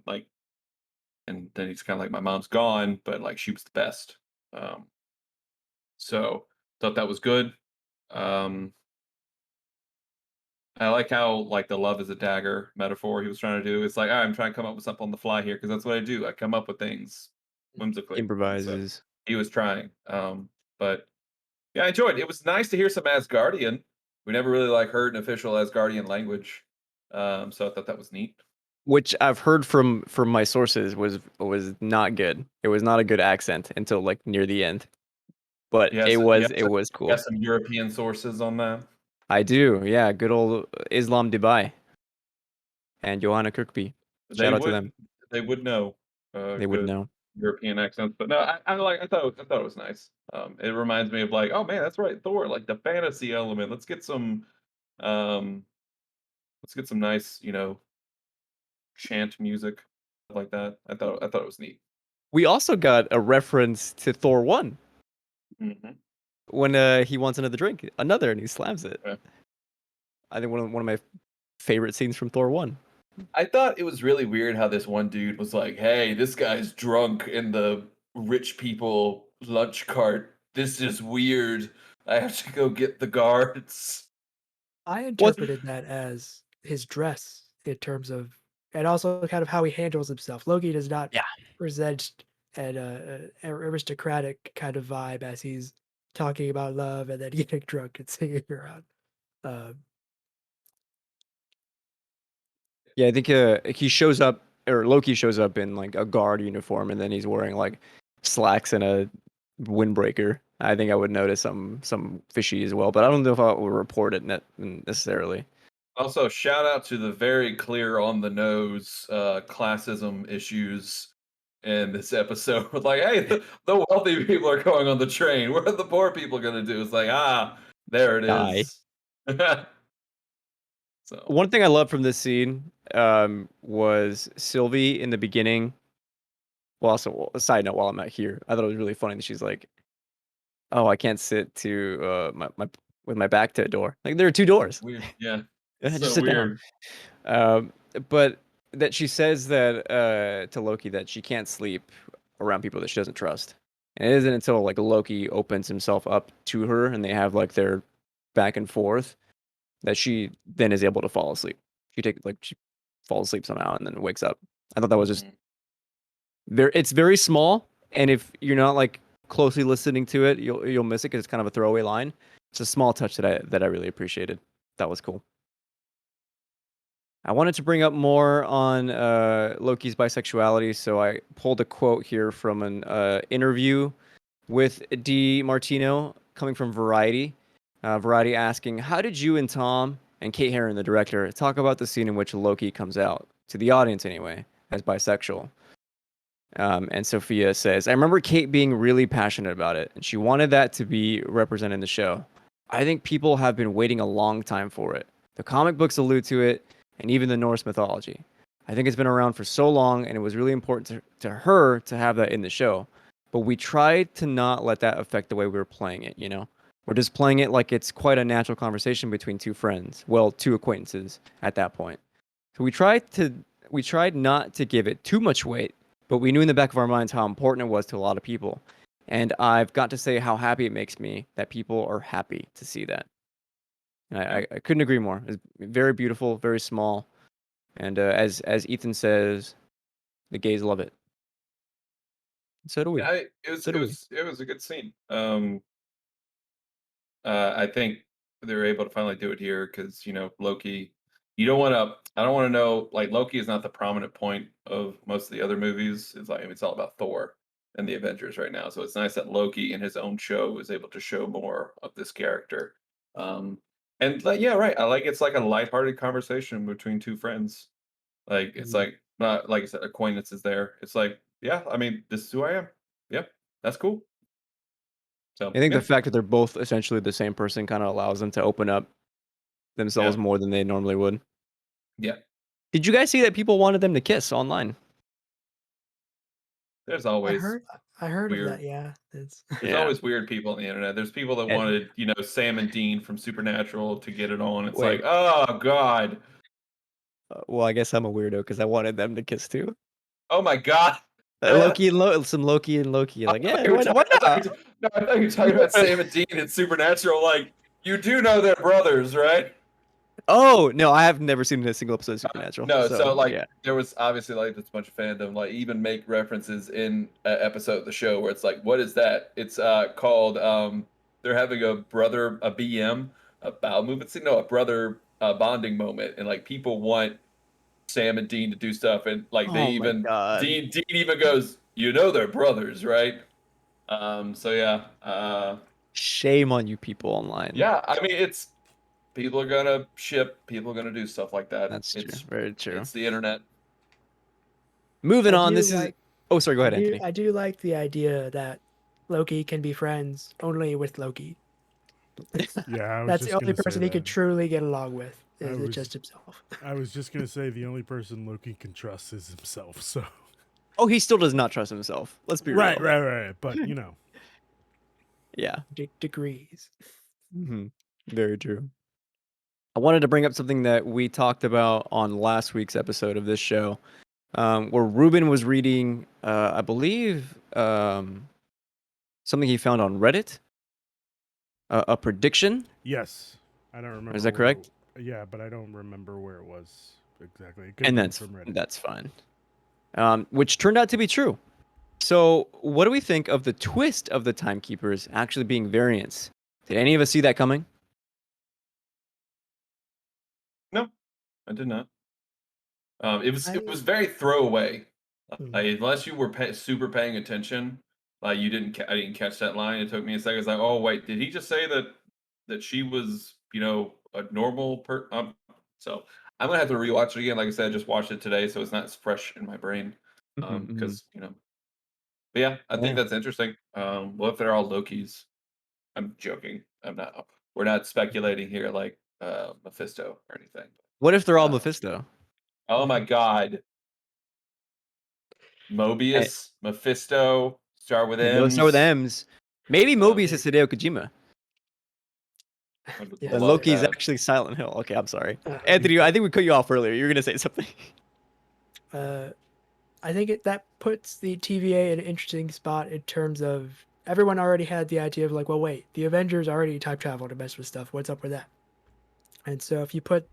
he's kind of like, my mom's gone, but like she was the best. Um, so thought that was good. Um, I like how like the love is a dagger metaphor he was trying to do. It's like, I'm trying to come up with something on the fly here because that's what I do. I come up with things whimsically, and so Improvises. he was trying. But yeah, I enjoyed it. It was nice to hear some Asgardian. We never really like heard an official Asgardian language, so I thought that was neat. Which I've heard from my sources was not good. It was not a good accent until like near the end. But Yes, it was you have cool. some European sources on that. I do, yeah. Good old Islam Dubai and Johanna Kirkby. They Shout out to would them. they would know They would good know. European accents, but no, I thought it was nice. It reminds me of like, oh man, that's right, Thor, like the fantasy element. Um, let's get some nice, chant music stuff like that. I thought it was neat. We also got a reference to Thor 1 Mhm. when he wants another drink, another, and he slams it. Yeah. I think one of my favorite scenes from Thor 1. I thought it was really weird how this one dude was like, "Hey, this guy's drunk in the rich people lunch cart. This is weird. I have to go get the guards." I What? interpreted that as his dress in terms of, and also kind of how he handles himself. Loki does not Yeah. present an aristocratic kind of vibe as he's talking about love and then getting drunk and singing around. Um, Yeah, I think he shows up, or Loki shows up in like a guard uniform, and then he's wearing like slacks and a windbreaker. I think I would notice some fishy as well, but I don't know if I will report it necessarily. Also, shout out to the very clear on the nose classism issues in this episode. Like, hey, the wealthy people are going on the train. What are the poor people going to do? It's like, there it Die. is. So, One thing I love from this scene was Sylvie in the beginning Well, also, a side note while I'm out here, I thought it was really funny that she's like, "Oh, I can't sit to my with my back to a door." Like there are two doors. Weird. Yeah. Just So sit down. weird. Um, but that she says that to Loki that she can't sleep around people that she doesn't trust. And it isn't until like Loki opens himself up to her and they have like their back and forth that she then is able to fall asleep. She falls asleep somehow and then wakes up. I thought that was just Mhm. it's very small, and if you're not like closely listening to it, you'll miss it because it's kind of a throwaway line. It's a small touch that I really appreciated. That was cool. I wanted to bring up more on Loki's bisexuality, so I pulled a quote here from an interview with Di Martino coming from Variety. Variety asking, "How did you and Tom and Kate Herron, the director, talk about the scene in which Loki comes out to the audience anyway as bisexual?" And Sophia says, "I remember Kate being really passionate about it, and she wanted that to be represented in the show. I think people have been waiting a long time for it. The comic books allude to it, and even the Norse mythology. I think it's been around for so long, and it was really important to her to have that in the show. But we tried to not let that affect the way we were playing it, you know? We're just playing it like it's quite a natural conversation between two friends. Well, two acquaintances at that point. So we tried not to give it too much weight, but we knew in the back of our minds how important it was to a lot of people. And I've got to say how happy it makes me that people are happy to see that. And Yeah. I couldn't agree more. It's very beautiful, very small, and as Ethan says, the gays love it. So do we. Yeah, it was So do we. it was a good scene. I think they're able to finally do it here because Loki. You don't want to. I don't want to know. Like Loki is not the prominent point of most of the other movies. It's like it's all about Thor and the Avengers right now. So it's nice that Loki in his own show is able to show more of this character. Um, and like, yeah, right. I like it's like a lighthearted conversation between two friends. Like it's Mhm. like not like I said, acquaintances there. It's like, yeah, I mean, this is who I am. Yep, that's cool. So I think the yeah, fact that they're both essentially the same person kind of allows them to open up themselves yeah, more than they normally would. yeah. Did you guys see that people wanted them to kiss online? There's I always heard I heard of that. weird Yeah, it's there's Yeah. always weird people on the internet. There's people that And wanted, Sam and Dean from Supernatural to get it on. It's like, wait, "Oh god. well, I guess I'm a weirdo because I wanted them to kiss too. Oh my god." Some Loki and Loki. I Like, thought yeah, you were why talking I thought not? you were no, I thought you were talking about Sam and Dean in Supernatural, like, you do know they're brothers, right? Oh no, I have never seen a single episode of Supernatural. No, so, So like, yeah. there was obviously, like, this bunch of fandom, like, even make references in a episode of the show where it's like, "What is that?" It's, called, they're having a BM, a bowel movement scene? No, a brother, bonding moment, and, like, people want Sam and Dean to do stuff, and, like, they Oh my even god. Dean even goes, "You know they're brothers, right?" So yeah, Shame on you people online. yeah, I mean, it's people are gonna ship, people are gonna do stuff like that. That's true. Very true. It's the internet. Moving I on. do This is like Oh, sorry, go ahead, Anthony. I do like the idea that Loki can be friends only with Loki. Yeah, I was That's the just only gonna say person he that. could truly get along with I is was just himself. I was just gonna say the only person Loki can trust is himself. So Oh, he still does not trust himself. Let's be right, real. right, right. But Yeah. Degrees. Very true. I wanted to bring up something that we talked about on last week's episode of this show, where Ruben was reading, I believe, something he found on Reddit, a prediction. yes, I don't Is remember that where. correct? Yeah, but I don't remember where it was exactly. It could have And been from Reddit. that's fine. Which turned out to be true. So, what do we think of the twist of the timekeepers actually being variants? Did any of us see that coming? No, I did not. It I was very throwaway. hmm. Unless you were super paying attention, you didn't. I didn't catch that line. It took me a second. It's like, oh wait, did he just say that she was, a normal So I'm gonna have to rewatch it again. Like I said, I just watched it today, so it's not as fresh in my brain. Mhm. Because but yeah, I think Yeah. that's interesting. What if they're all Lokis? I'm joking. I'm not. We're not speculating here, like Mephisto or anything. What if they're all Uh, Mephisto? oh my Yeah. god. Mobius, Mephisto, start with No, start with M's. M's. Maybe Mobius is Hideo Kojima. I would Yes. And love Loki's that. actually Silent Hill. Okay, I'm sorry. Uh, Anthony, I think we cut you off earlier. You were gonna say something. I think that puts the TVA in an interesting spot in terms of everyone already had the idea of like, well, wait, the Avengers already time travel to mess with stuff. What's up with that? And so if you put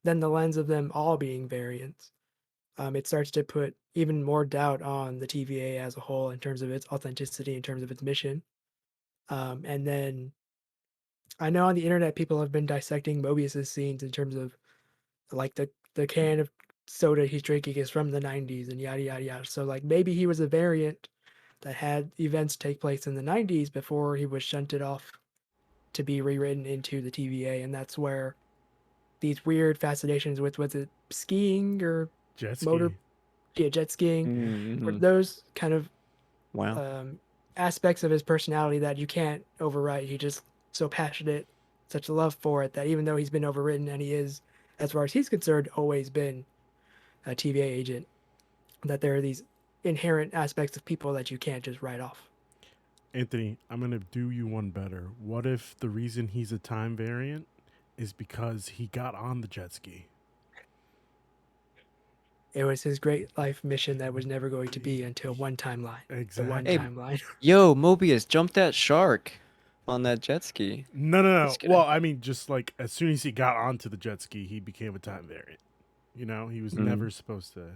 then the lens of them all being variants, it starts to put even more doubt on the TVA as a whole in terms of its authenticity, in terms of its mission. And then I know on the internet people have been dissecting Mobius's scenes in terms of like the can of soda he's drinking is from the 90s and yada yada yada. So like maybe he was a variant that had events take place in the 90s before he was shunted off to be rewritten into the TVA, and that's where these weird fascinations with was it skiing or Jet motor ski. yeah, jet skiing, or Mm-hmm. those kind of Wow. aspects of his personality that you can't overwrite. He just so passionate, such a love for it that even though he's been overwritten and he is, as far as he's concerned, always been a TVA agent, that there are these inherent aspects of people that you can't just write off. Anthony, I'm gonna do you one better. What if the reason he's a time variant is because he got on the jet ski? It was his great life mission that was never going to be until one timeline. The one Exactly. Hey, timeline. yo, Mobius, jump that shark on that jet ski. No. Just kidding. Well, I mean, just like as soon as he got onto the jet ski, he became a time variant. You know, he was never supposed to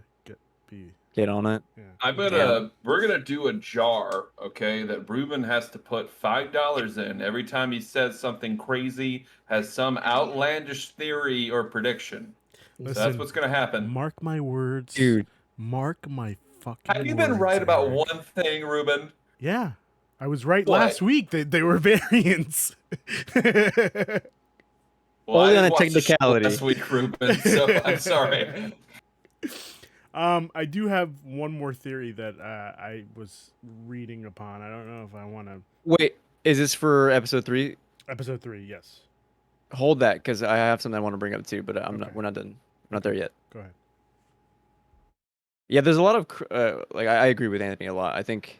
be. Get on it. Yeah. We're gonna do a jar, okay, that Ruben has to put $5 in every time he says something crazy, has some outlandish theory or prediction. So that's Listen, what's gonna happen. mark my words. Dude. Mark my fucking Have you words. been right about Eric. one thing, Ruben? Yeah. I was right What? last week that they were variants. Well, I Only on didn't a watch the show technicality. last week, Ruben, so I'm sorry. I do have one more theory that I was reading upon. I don't know if I want to. Wait, is this for episode 3? Episode 3, yes. Hold that, because I have something I want to bring up too, but I'm not. Okay. We're not done. We're not there yet. Go ahead. Yeah, there's a lot of like I agree with Anthony a lot. I think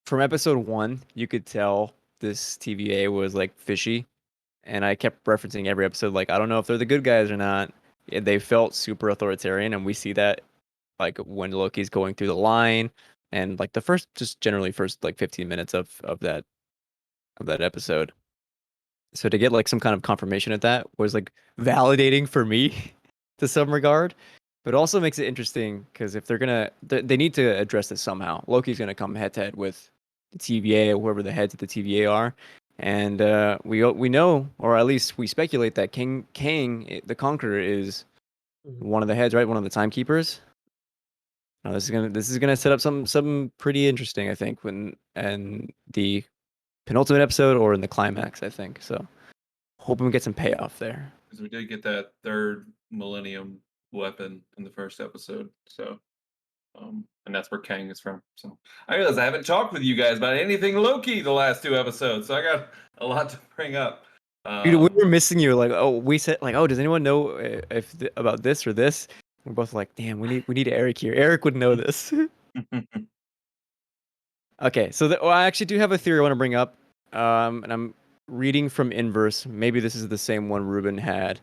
from episode 1, you could tell this TVA was like fishy, and I kept referencing every episode like I don't know if they're the good guys or not. Yeah, they felt super authoritarian, and we see that like when Loki's going through the line, and like the first, just generally first like 15 minutes of that episode. So to get like some kind of confirmation at that was like validating for me to some regard, but also makes it interesting because if they're gonna, they need to address this somehow. Loki's gonna come head to head with the TVA or whoever the heads of the TVA are, and we know, or at least we speculate that Kang the Conqueror is one of the heads, right? One of the timekeepers. Now this is gonna set up some pretty interesting, I think, when and the penultimate episode or in the climax, I think. So hoping we get some payoff there. Because we did get that third millennium weapon in the first episode, so and that's where Kang is from. So I realize I haven't talked with you guys about anything Loki the last 2 episodes, so I got a lot to bring up. Dude, we were missing you. Like, oh, we said, like, oh, does anyone know if about this or this? We're both like, damn, we need Eric here. Eric would know this. Okay, so I actually do have a theory I want to bring up, and I'm reading from Inverse. Maybe this is the same one Ruben had.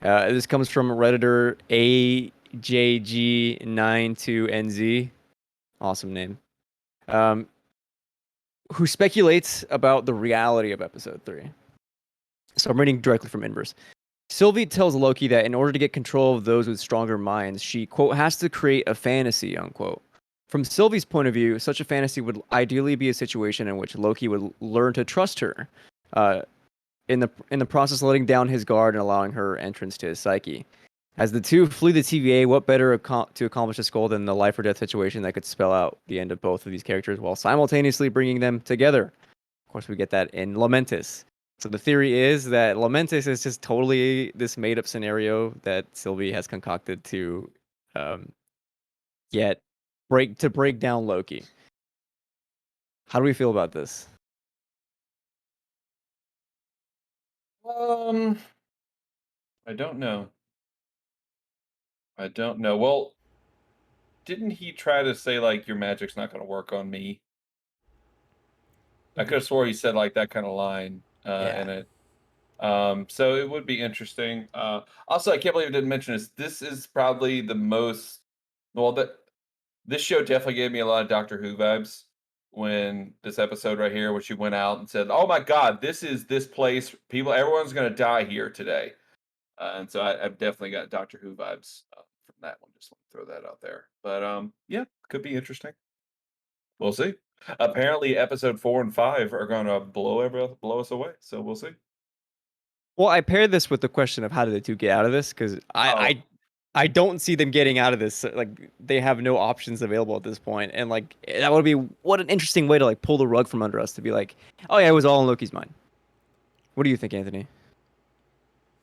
This comes from Redditor AJG92NZ. Awesome name. Who speculates about the reality of episode 3. So I'm reading directly from Inverse. Sylvie tells Loki that in order to get control of those with stronger minds, she, quote, has to create a fantasy, unquote. From Sylvie's point of view, such a fantasy would ideally be a situation in which Loki would learn to trust her, in the process letting down his guard and allowing her entrance to his psyche. As the two flee the TVA, what better to accomplish this goal than the life or death situation that could spell out the end of both of these characters while simultaneously bringing them together? Of course, we get that in Lamentis. So the theory is that Lamentis is just totally this made-up scenario that Sylvie has concocted to get break down Loki. How do we feel about this? I don't know. Well, didn't he try to say like your magic's not going to work on me? I could have swore he said like that kind of line in Yeah. it. So it would be interesting. Also, I can't believe I didn't mention this. This is probably the most well that this show definitely gave me a lot of Doctor Who vibes when this episode right here, where she went out and said, "Oh my God, this is this place. People, everyone's gonna die here today." And so I've definitely got Doctor Who vibes from that one. Just want to throw that out there. But yeah, could be interesting. We'll see. Apparently, episode 4 and 5 are gonna blow us away. So we'll see. Well, I paired this with the question of how do the two get out of this because Oh, I don't see them getting out of this. Like they have no options available at this point, and like that would be what an interesting way to like pull the rug from under us to be like, oh yeah, it was all in Loki's mind. What do you think, Anthony?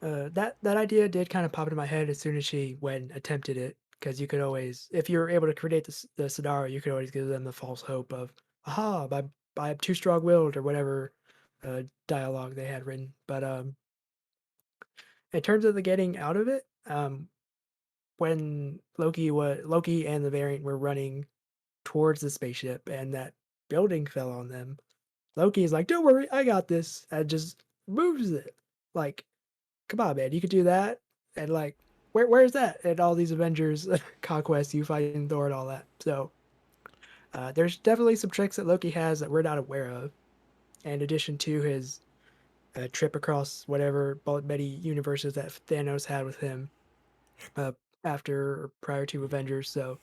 That idea did kind of pop into my head as soon as she went attempted it, because you could always, if you're able to create the scenario, you could always give them the false hope of, aha, by too strong-willed or whatever dialogue they had written. But in terms of the getting out of it, when Loki and the variant were running towards the spaceship and that building fell on them, Loki is like, "Don't worry, I got this," and just moves it. Like, come on, man, you could do that. And like, where's that? And all these Avengers conquests, you fighting Thor and all that. So there's definitely some tricks that Loki has that we're not aware of. In addition to his trip across whatever many universes that Thanos had with him uh, after or prior to Avengers. So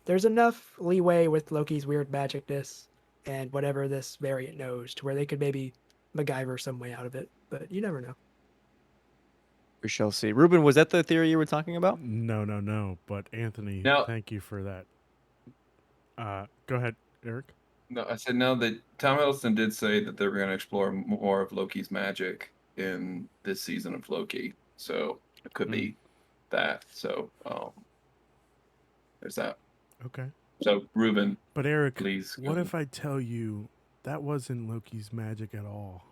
there's enough leeway with Loki's weird magicness and whatever this variant knows to where they could maybe MacGyver some way out of it. But you never know. We shall see. Ruben, was that the theory you were talking about? No. But Anthony, now thank you for that. Go ahead, Eric. no, I said no. That Tom Hiddleston did say that they were going to explore more of Loki's magic in this season of Loki, so it could Mm, be that. So there's that. okay. So Ruben, But Eric, please what go. if I tell you that wasn't Loki's magic at all?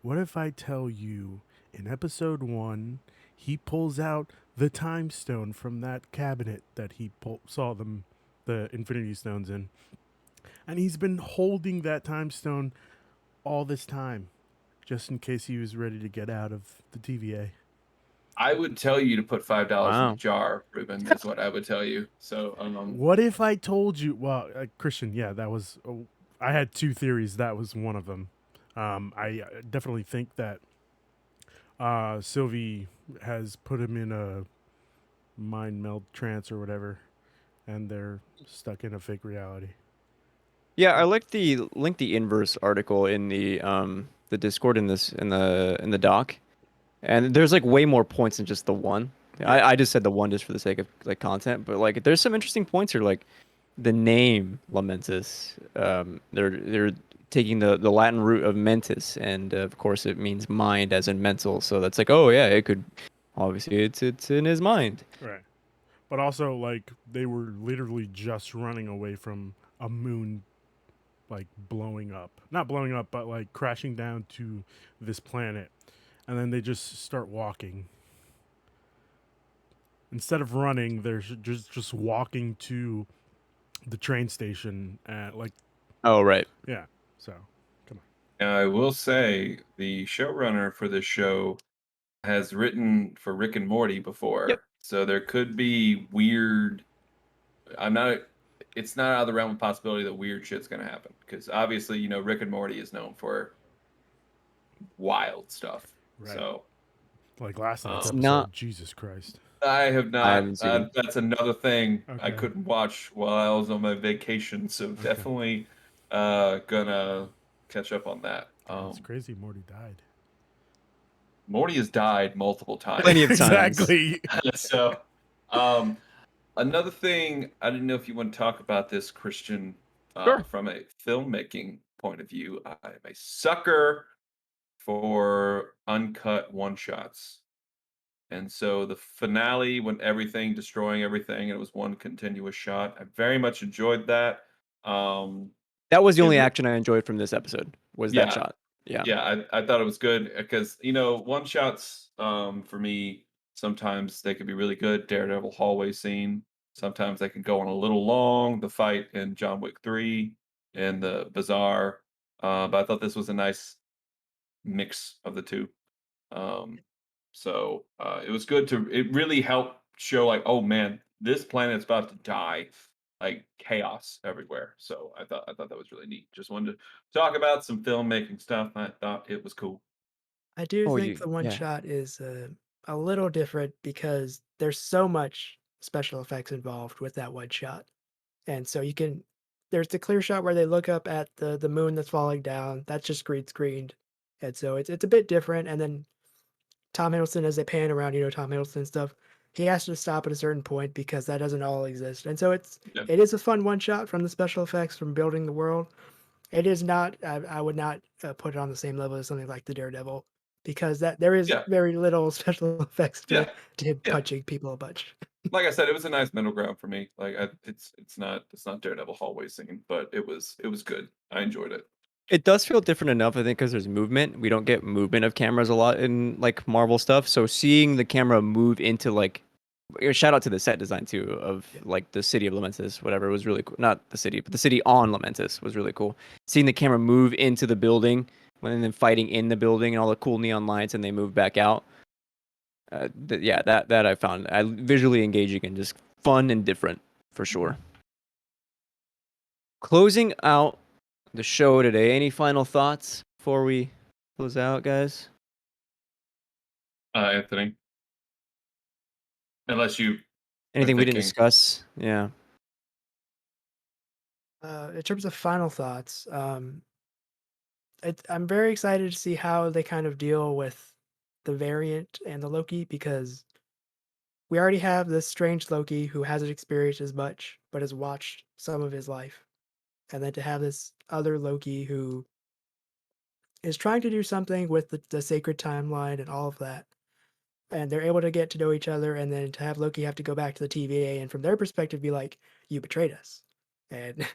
What if I tell you in episode 1 he pulls out the time stone from that cabinet that he saw the Infinity Stones in, and he's been holding that time stone all this time, just in case he was ready to get out of the TVA. I would tell you to put $5 in the Wow. jar, Ruben. Is what I would tell you. So What if I told you? Well, Christian, yeah, that was. I had two theories. That was one of them. I definitely think that Sylvie has put him in a mind meld trance or whatever, and they're stuck in a fake reality. Yeah, I like the link the inverse article in the Discord in the doc. And there's like way more points than just the one. Yeah. I just said the one just for the sake of like content, but like there's some interesting points here. Like the name Lamentis, they're taking the Latin root of mentis, and of course it means mind as in mental. So that's like, oh yeah, it could obviously it's in his mind. Right. But also, like, they were literally just running away from a moon, like, blowing up. Not blowing up, but, like, crashing down to this planet. And then they just start walking. Instead of running, they're just walking to the train station. Like, Oh right. yeah. So, come on. now I will say the showrunner for this show has written for Rick and Morty Yep. before, so there could be weird. I'm not. It's not out of the realm of possibility that weird shit's gonna happen because obviously, Rick and Morty is known for wild stuff. Right. So Like last night's It's um, not. episode. Jesus Christ. I have I not. haven't seen it. That's another thing I Okay. couldn't watch while I was on my vacation. So Okay. definitely gonna catch up on that. God, it's crazy. Morty died. Morty has died multiple times. Plenty of times. Exactly. So um another thing, I didn't know if you want to talk about this, Christian, Sure. from a filmmaking point of view. I'm a sucker for uncut one shots. And so the finale, when everything destroying everything, and it was one continuous shot, I very much enjoyed that. Um, That was the it only re- action I enjoyed from this episode. Was that yeah, shot? Yeah. yeah, I thought it was good because one shots for me sometimes they could be really good. Daredevil hallway scene Sometimes they can go on a little long. The fight in John Wick 3 and the Bazaar, but I thought this was a nice mix of the two. Um, it was good to. It really helped show like, oh man, this planet's about to die, like chaos everywhere. So I thought that was really neat. Just wanted to talk about some filmmaking stuff. I thought it was cool. I do Oh, think you the one yeah. shot is a little different because there's so much special effects involved with that one shot. And so you can there's the clear shot where they look up at the moon that's falling down. That's just green screened. And so it's a bit different. And then Tom Hiddleston, as they pan around, Tom Hiddleston stuff, he has to stop at a certain point because that doesn't all exist. And so Yeah, it is a fun one shot from the special effects from building the world. It is not. I would not put it on the same level as something like the Daredevil because that there is yeah, very little special effects yeah, to him yeah. punching people a bunch. Like I said, it was a nice middle ground for me. Like it's not Daredevil hallway scene, but it was good. I enjoyed it. It does feel different enough, I think, because there's movement. We don't get movement of cameras a lot in like Marvel stuff. So seeing the camera move into like, shout out to the set design too of Yeah. like the city of Lamentus, whatever was really cool. Not the city, but the city on Lamentus was really cool. Seeing the camera move into the building and then fighting in the building and all the cool neon lights, and they move back out. Yeah, that I found visually engaging and just fun and different for sure. Closing out the show today. Any final thoughts before we close out, guys? Anthony, unless you are Anything we didn't thinking, discuss? Yeah. In terms of final thoughts, I'm very excited to see how they kind of deal with the variant and the Loki because we already have this strange Loki who hasn't experienced as much but has watched some of his life, and then to have this other Loki who is trying to do something with the sacred timeline and all of that. And they're able to get to know each other, and then to have Loki have to go back to the TVA and from their perspective be like, "You betrayed us," and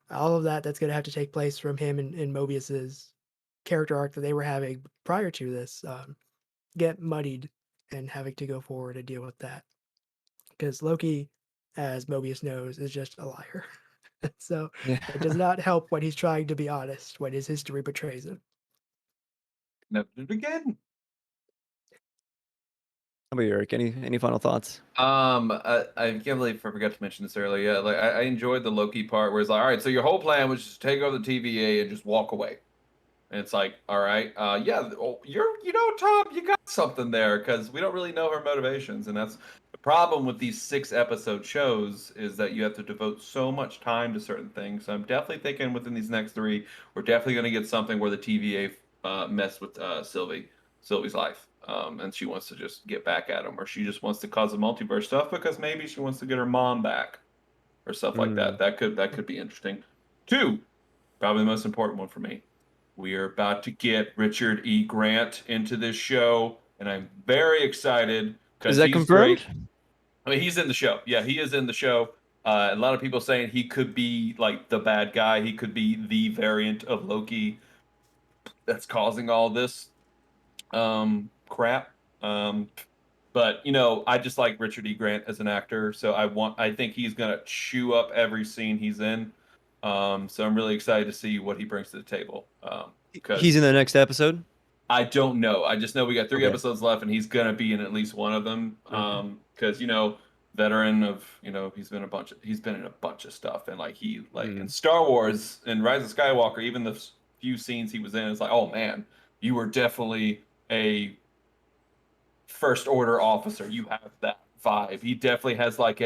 all of that's gonna have to take place from him and Mobius's character arc that they were having prior to this get muddied and having to go forward and deal with that because Loki, as Mobius knows, is just a liar. So Yeah. it does not help when he's trying to be honest when his history betrays him. never did it again. How about you, Eric? Any final thoughts? I can't believe I forgot to mention this earlier. Yeah, like I enjoyed the Loki part where it's like, all right, so your whole plan was just take over the TVA and just walk away. And it's like, all right, yeah, Tom, you got something there because we don't really know her motivations, and that's the problem with these 6 episode shows is that you have to devote so much time to certain things. So I'm definitely thinking within these next 3, we're definitely going to get something where the TVA mess with Sylvie's life, and she wants to just get back at him, or she just wants to cause the multiverse stuff because maybe she wants to get her mom back or stuff like that. Mm. That could be interesting. 2, probably the most important one for me. We are about to get Richard E. Grant into this show, and I'm very excited Is because that he's confirmed? great. I mean, he's in the show. Yeah, he is in the show. A lot of people saying he could be like the bad guy. He could be the variant of Loki that's causing all this crap. But I just like Richard E. Grant as an actor, so I think he's gonna chew up every scene he's in. So I'm really excited to see what he brings to the table. He's in Because the next episode. I don't know. I just know we got 3 Okay. episodes left, and he's gonna be in at least one of them. Okay. Because veteran of he's been in a bunch of stuff, and like he like in Mm. Star Wars and Rise of Skywalker, even the few scenes he was in, it's like, oh man, you were definitely a first order officer. You have that vibe. He definitely has like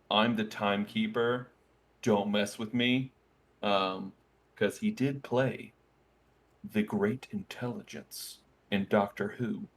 I'm the timekeeper. Don't mess with me. Because he did play the Great Intelligence in Doctor Who.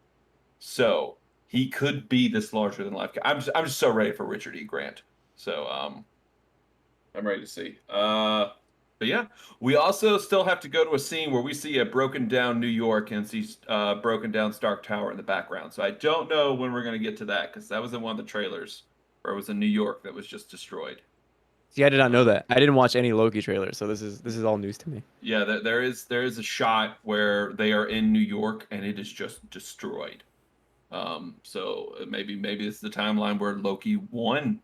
So he could be this larger than life guy. I'm just so ready for Richard E. Grant. So I'm ready to see. But yeah, we also still have to go to a scene where we see a broken down New York and see broken down Stark Tower in the background. So I don't know when we're gonna get to that because that was in one of the trailers where it was in New York that was just destroyed. See, I did not know Um, that. I didn't watch any Loki trailers, so this is all news to me. yeah, there is a shot where they are in New York and it is just destroyed. So maybe it's the timeline where Loki won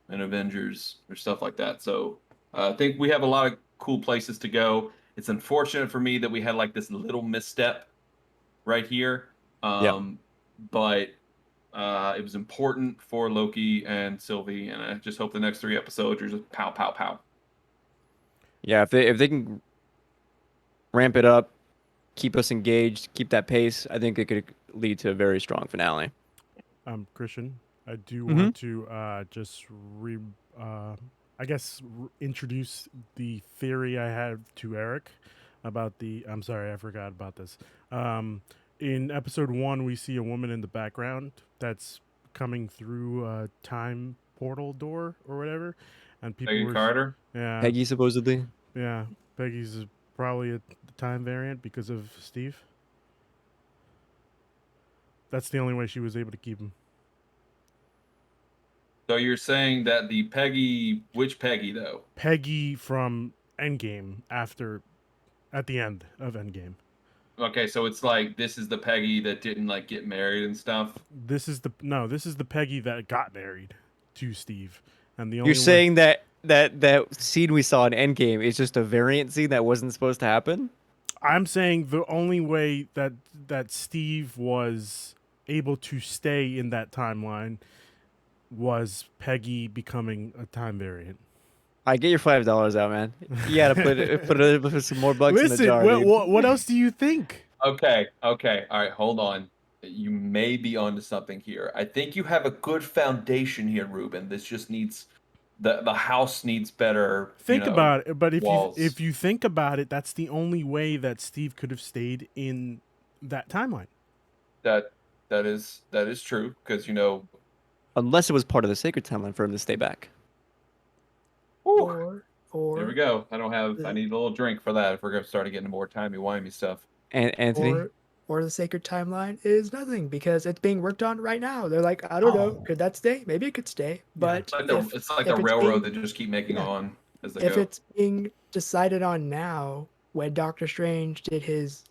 and Avengers or stuff like that. So I think we have a lot of cool places to go. It's unfortunate for me that we had like this little misstep right here. Yep. But it was important for Loki and Sylvie, and I just hope the next 3 episodes are just pow, pow, pow. Yeah, if they can ramp it up, keep us engaged, keep that pace, I think it could lead to a very strong finale. Christian, I do Mhm. want to just I guess introduce the theory I had to Eric about the. I'm sorry, I forgot about this. In episode 1, we see a woman in the background that's coming through a time portal door or whatever, and people Peggy were, Carter. yeah, Peggy supposedly. yeah, Peggy's probably a time variant because of Steve. That's the only way she was able to keep him. So you're saying that the Peggy, which Peggy though? Peggy from Endgame at the end of Endgame. Okay, so it's like this is the Peggy that didn't like get married and stuff. This is the Peggy that got married to Steve, and the You're only way saying that scene we saw in Endgame is just a variant scene that wasn't supposed to happen? I'm saying the only way that Steve was able to stay in that timeline was Peggy becoming a time variant. I get your $5 out, man. You gotta put some more bucks in the Listen, jar, dude. what else do you think? Okay, okay, all right, hold on. You may be onto something here. I think you have a good foundation here, Ruben. This just needs the house needs better, Think about it, but walls. if you think about it, that's the only way that Steve could have stayed in that timeline. That that is true because Unless it was part of the sacred timeline for him to stay back. whew, Or there we go. I the need a little drink for that if we're gonna start getting more timey-wimey stuff. And Anthony, or the sacred timeline is nothing because it's being worked on right now. They're like, I don't know, Oh, could that stay? Maybe it could stay. Yeah. But it's like the if it's railroad being they just keep making yeah, on as they if go. it's being decided on now, when Doctor Strange did his,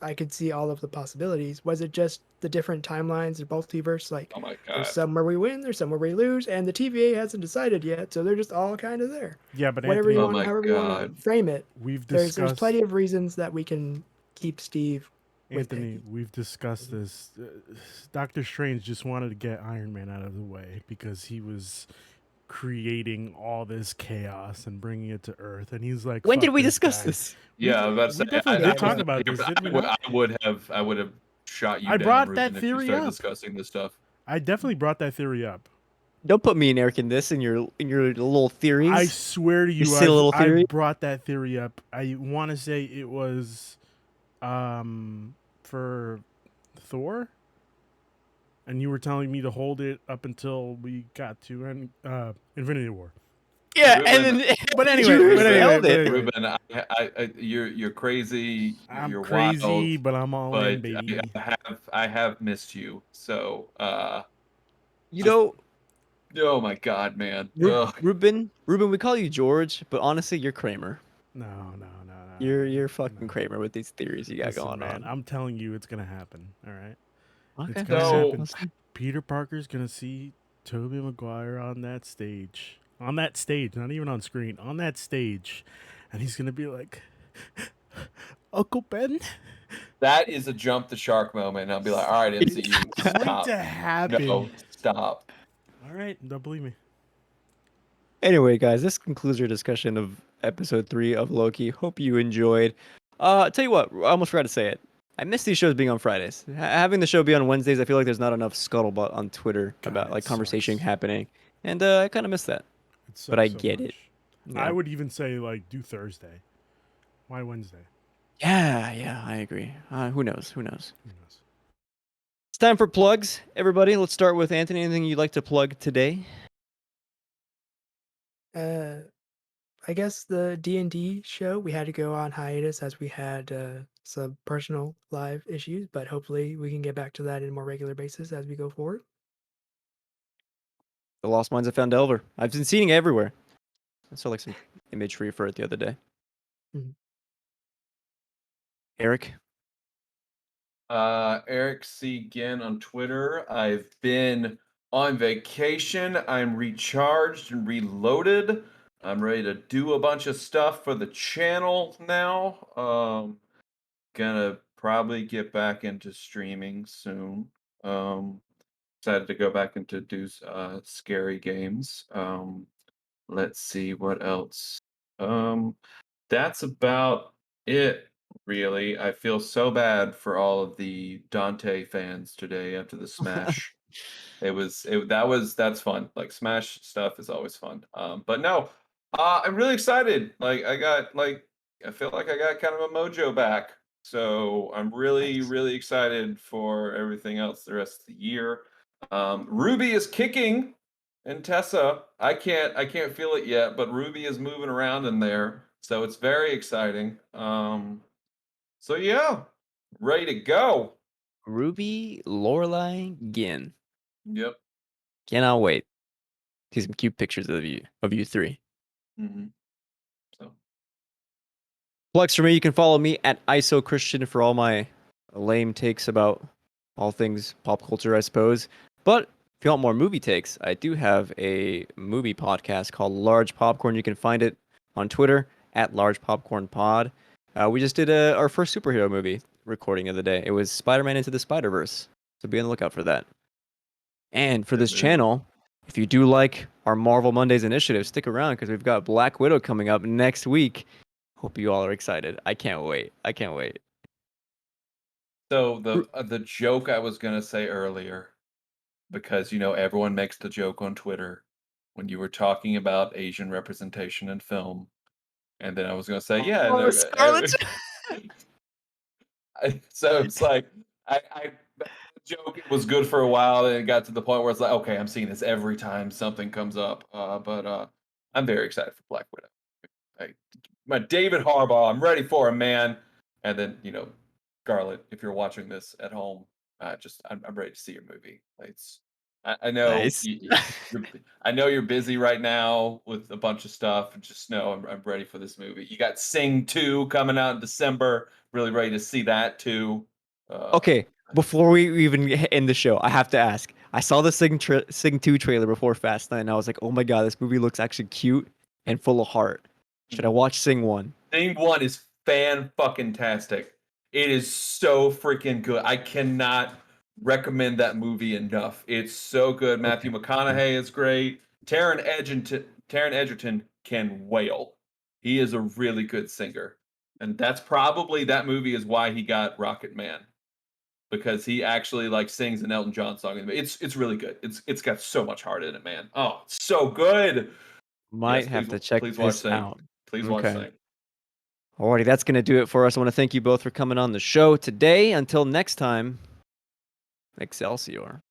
I could see all of the possibilities. Was it just the different timelines, the multiverse? Like, Oh my there's god. some where we win, there's some where we lose, and the TVA hasn't decided yet, so they're just all kind of there. Yeah, but Whatever you Anthony, Oh want, my however you want to god. frame it, we've there's discussed plenty of reasons that we can keep Steve with Anthony, Peggy. we've discussed this. Doctor Strange just wanted to get Iron Man out of the way because he was creating all this chaos and bringing it to Earth, and he's like, when "Fuck did we this discuss guy." this? Yeah, I was about to We say definitely Yeah, did it talk was. about this, did we I would not? I would have shot you I down, brought that Ruben, if you theory started up. discussing this stuff. I definitely brought that theory up. Don't put me and Eric in this in your little theories. I swear to Your you, silly little I theory. brought that theory up. I want to say it was for Thor, and you were telling me to hold it up until we got to Infinity War. Yeah, and Ruben, then But anyway, you but anyway, held but it. anyway. Ruben, you're crazy, I'm you're crazy, wild, but I'm all in, but baby. I have missed you. So You just know, oh my god, man. Ugh. Ruben, we call you George, but honestly, you're Kramer. No, no, no, no, You're no. fucking Kramer with these theories you got Listen, going man, on. I'm telling you, it's gonna happen. All right, it's Okay, gonna So happen. Peter Parker's gonna see Tobey Maguire on that stage. On that stage, not even on screen. On that stage, and he's gonna be like, "Uncle Ben." that is a jump the shark moment, and I'll be like, all right, It's MCU, going stop. to happen. No, stop. All right, don't believe me. Anyway, guys, this concludes your discussion of episode 3 of Loki. Hope you enjoyed. Tell you what, I almost forgot to say it. I miss these shows being on Fridays. Having the show be on Wednesdays, I feel like there's not enough scuttlebutt on Twitter God, about it like conversation sucks. happening, and I kind of miss that. It But I sucks so get much. it. I Yeah. would even say like do Thursday. Why Wednesday? Yeah, I agree. Who knows? Who knows? It's time for plugs, everybody. Let's start with Anthony. Anything you'd like to plug today? I guess the D&D show, we had to go on hiatus as we had some personal live issues, but hopefully we can get back to that in a more regular basis as we go forward. The Lost Mines of Found Elver. I've been seeing it everywhere. I saw like some imagery for it the other day. Mhm. Eric? Eric C. Ginn on Twitter. I've been on vacation. I'm recharged and reloaded. I'm ready to do a bunch of stuff for the channel now. Gonna probably get back into streaming soon. Um, Decided to go back into do scary games. Let's see what else. Um, that's about it, really. I feel so bad for all of the Dante fans today after the Smash. That's fun. Like Smash stuff is always fun. But no, I'm really excited. I feel like I got kind of a mojo back. So I'm really, Nice. really excited for everything else the rest of the year. Ruby is kicking and Tessa. I can't feel it yet, but Ruby is moving around in there. So it's very exciting. So yeah, ready to go. Ruby, Lorelai, Gin. Yep. Cannot wait. See some cute pictures of you three. hmm So Flex for me, you can follow me at ISO Christian for all my lame takes about all things pop culture, I suppose. But if you want more movie takes, I do have a movie podcast called Large Popcorn. You can find it on Twitter at Large Popcorn Pod. We just did our first superhero movie recording of the day. It was Spider-Man Into the Spider-Verse. So be on the lookout for that. And for good this movie. channel, if you do like our Marvel Mondays initiative, stick around because we've got Black Widow coming up next week. Hope you all are excited. I can't wait. I can't wait. So the joke I was gonna say earlier, because everyone makes the joke on Twitter when you were talking about Asian representation in film, and then I was gonna say, yeah, Oh, Scarlet. so it's like I the joke was good for a while, and it got to the point where it's like, okay, I'm seeing this every time something comes up. But I'm very excited for Black Widow. I, my David Harbaugh, I'm ready for him, man. And then Scarlett, if you're watching this at home, I'm ready to see your movie. I know Nice. I know you're busy right now with a bunch of stuff. Just know I'm ready for this movie. You got Sing 2 coming out in December. Really ready to see that too. Okay, It's- before we even end the show, I have to ask. I saw the Sing 2 trailer before Fast 9, and I was like, oh my god, this movie looks actually cute and full of heart. Should I watch Sing 1? Sing 1 is fan fucking tastic. It is so freaking good. I cannot recommend that movie enough. It's so good. Matthew Okay. McConaughey is great. Taron Egerton can wail. He is a really good singer. And that's probably that movie is why he got Rocket Man. Because he actually sings an Elton John song. It's really good. It's got so much heart in it, man. Oh, it's so good. Yes, Might have please to check please watch this Sing. out. Please watch Okay. Sing. Alrighty, that's going to do it for us. I want to thank you both for coming on the show today. Until next time, Excelsior.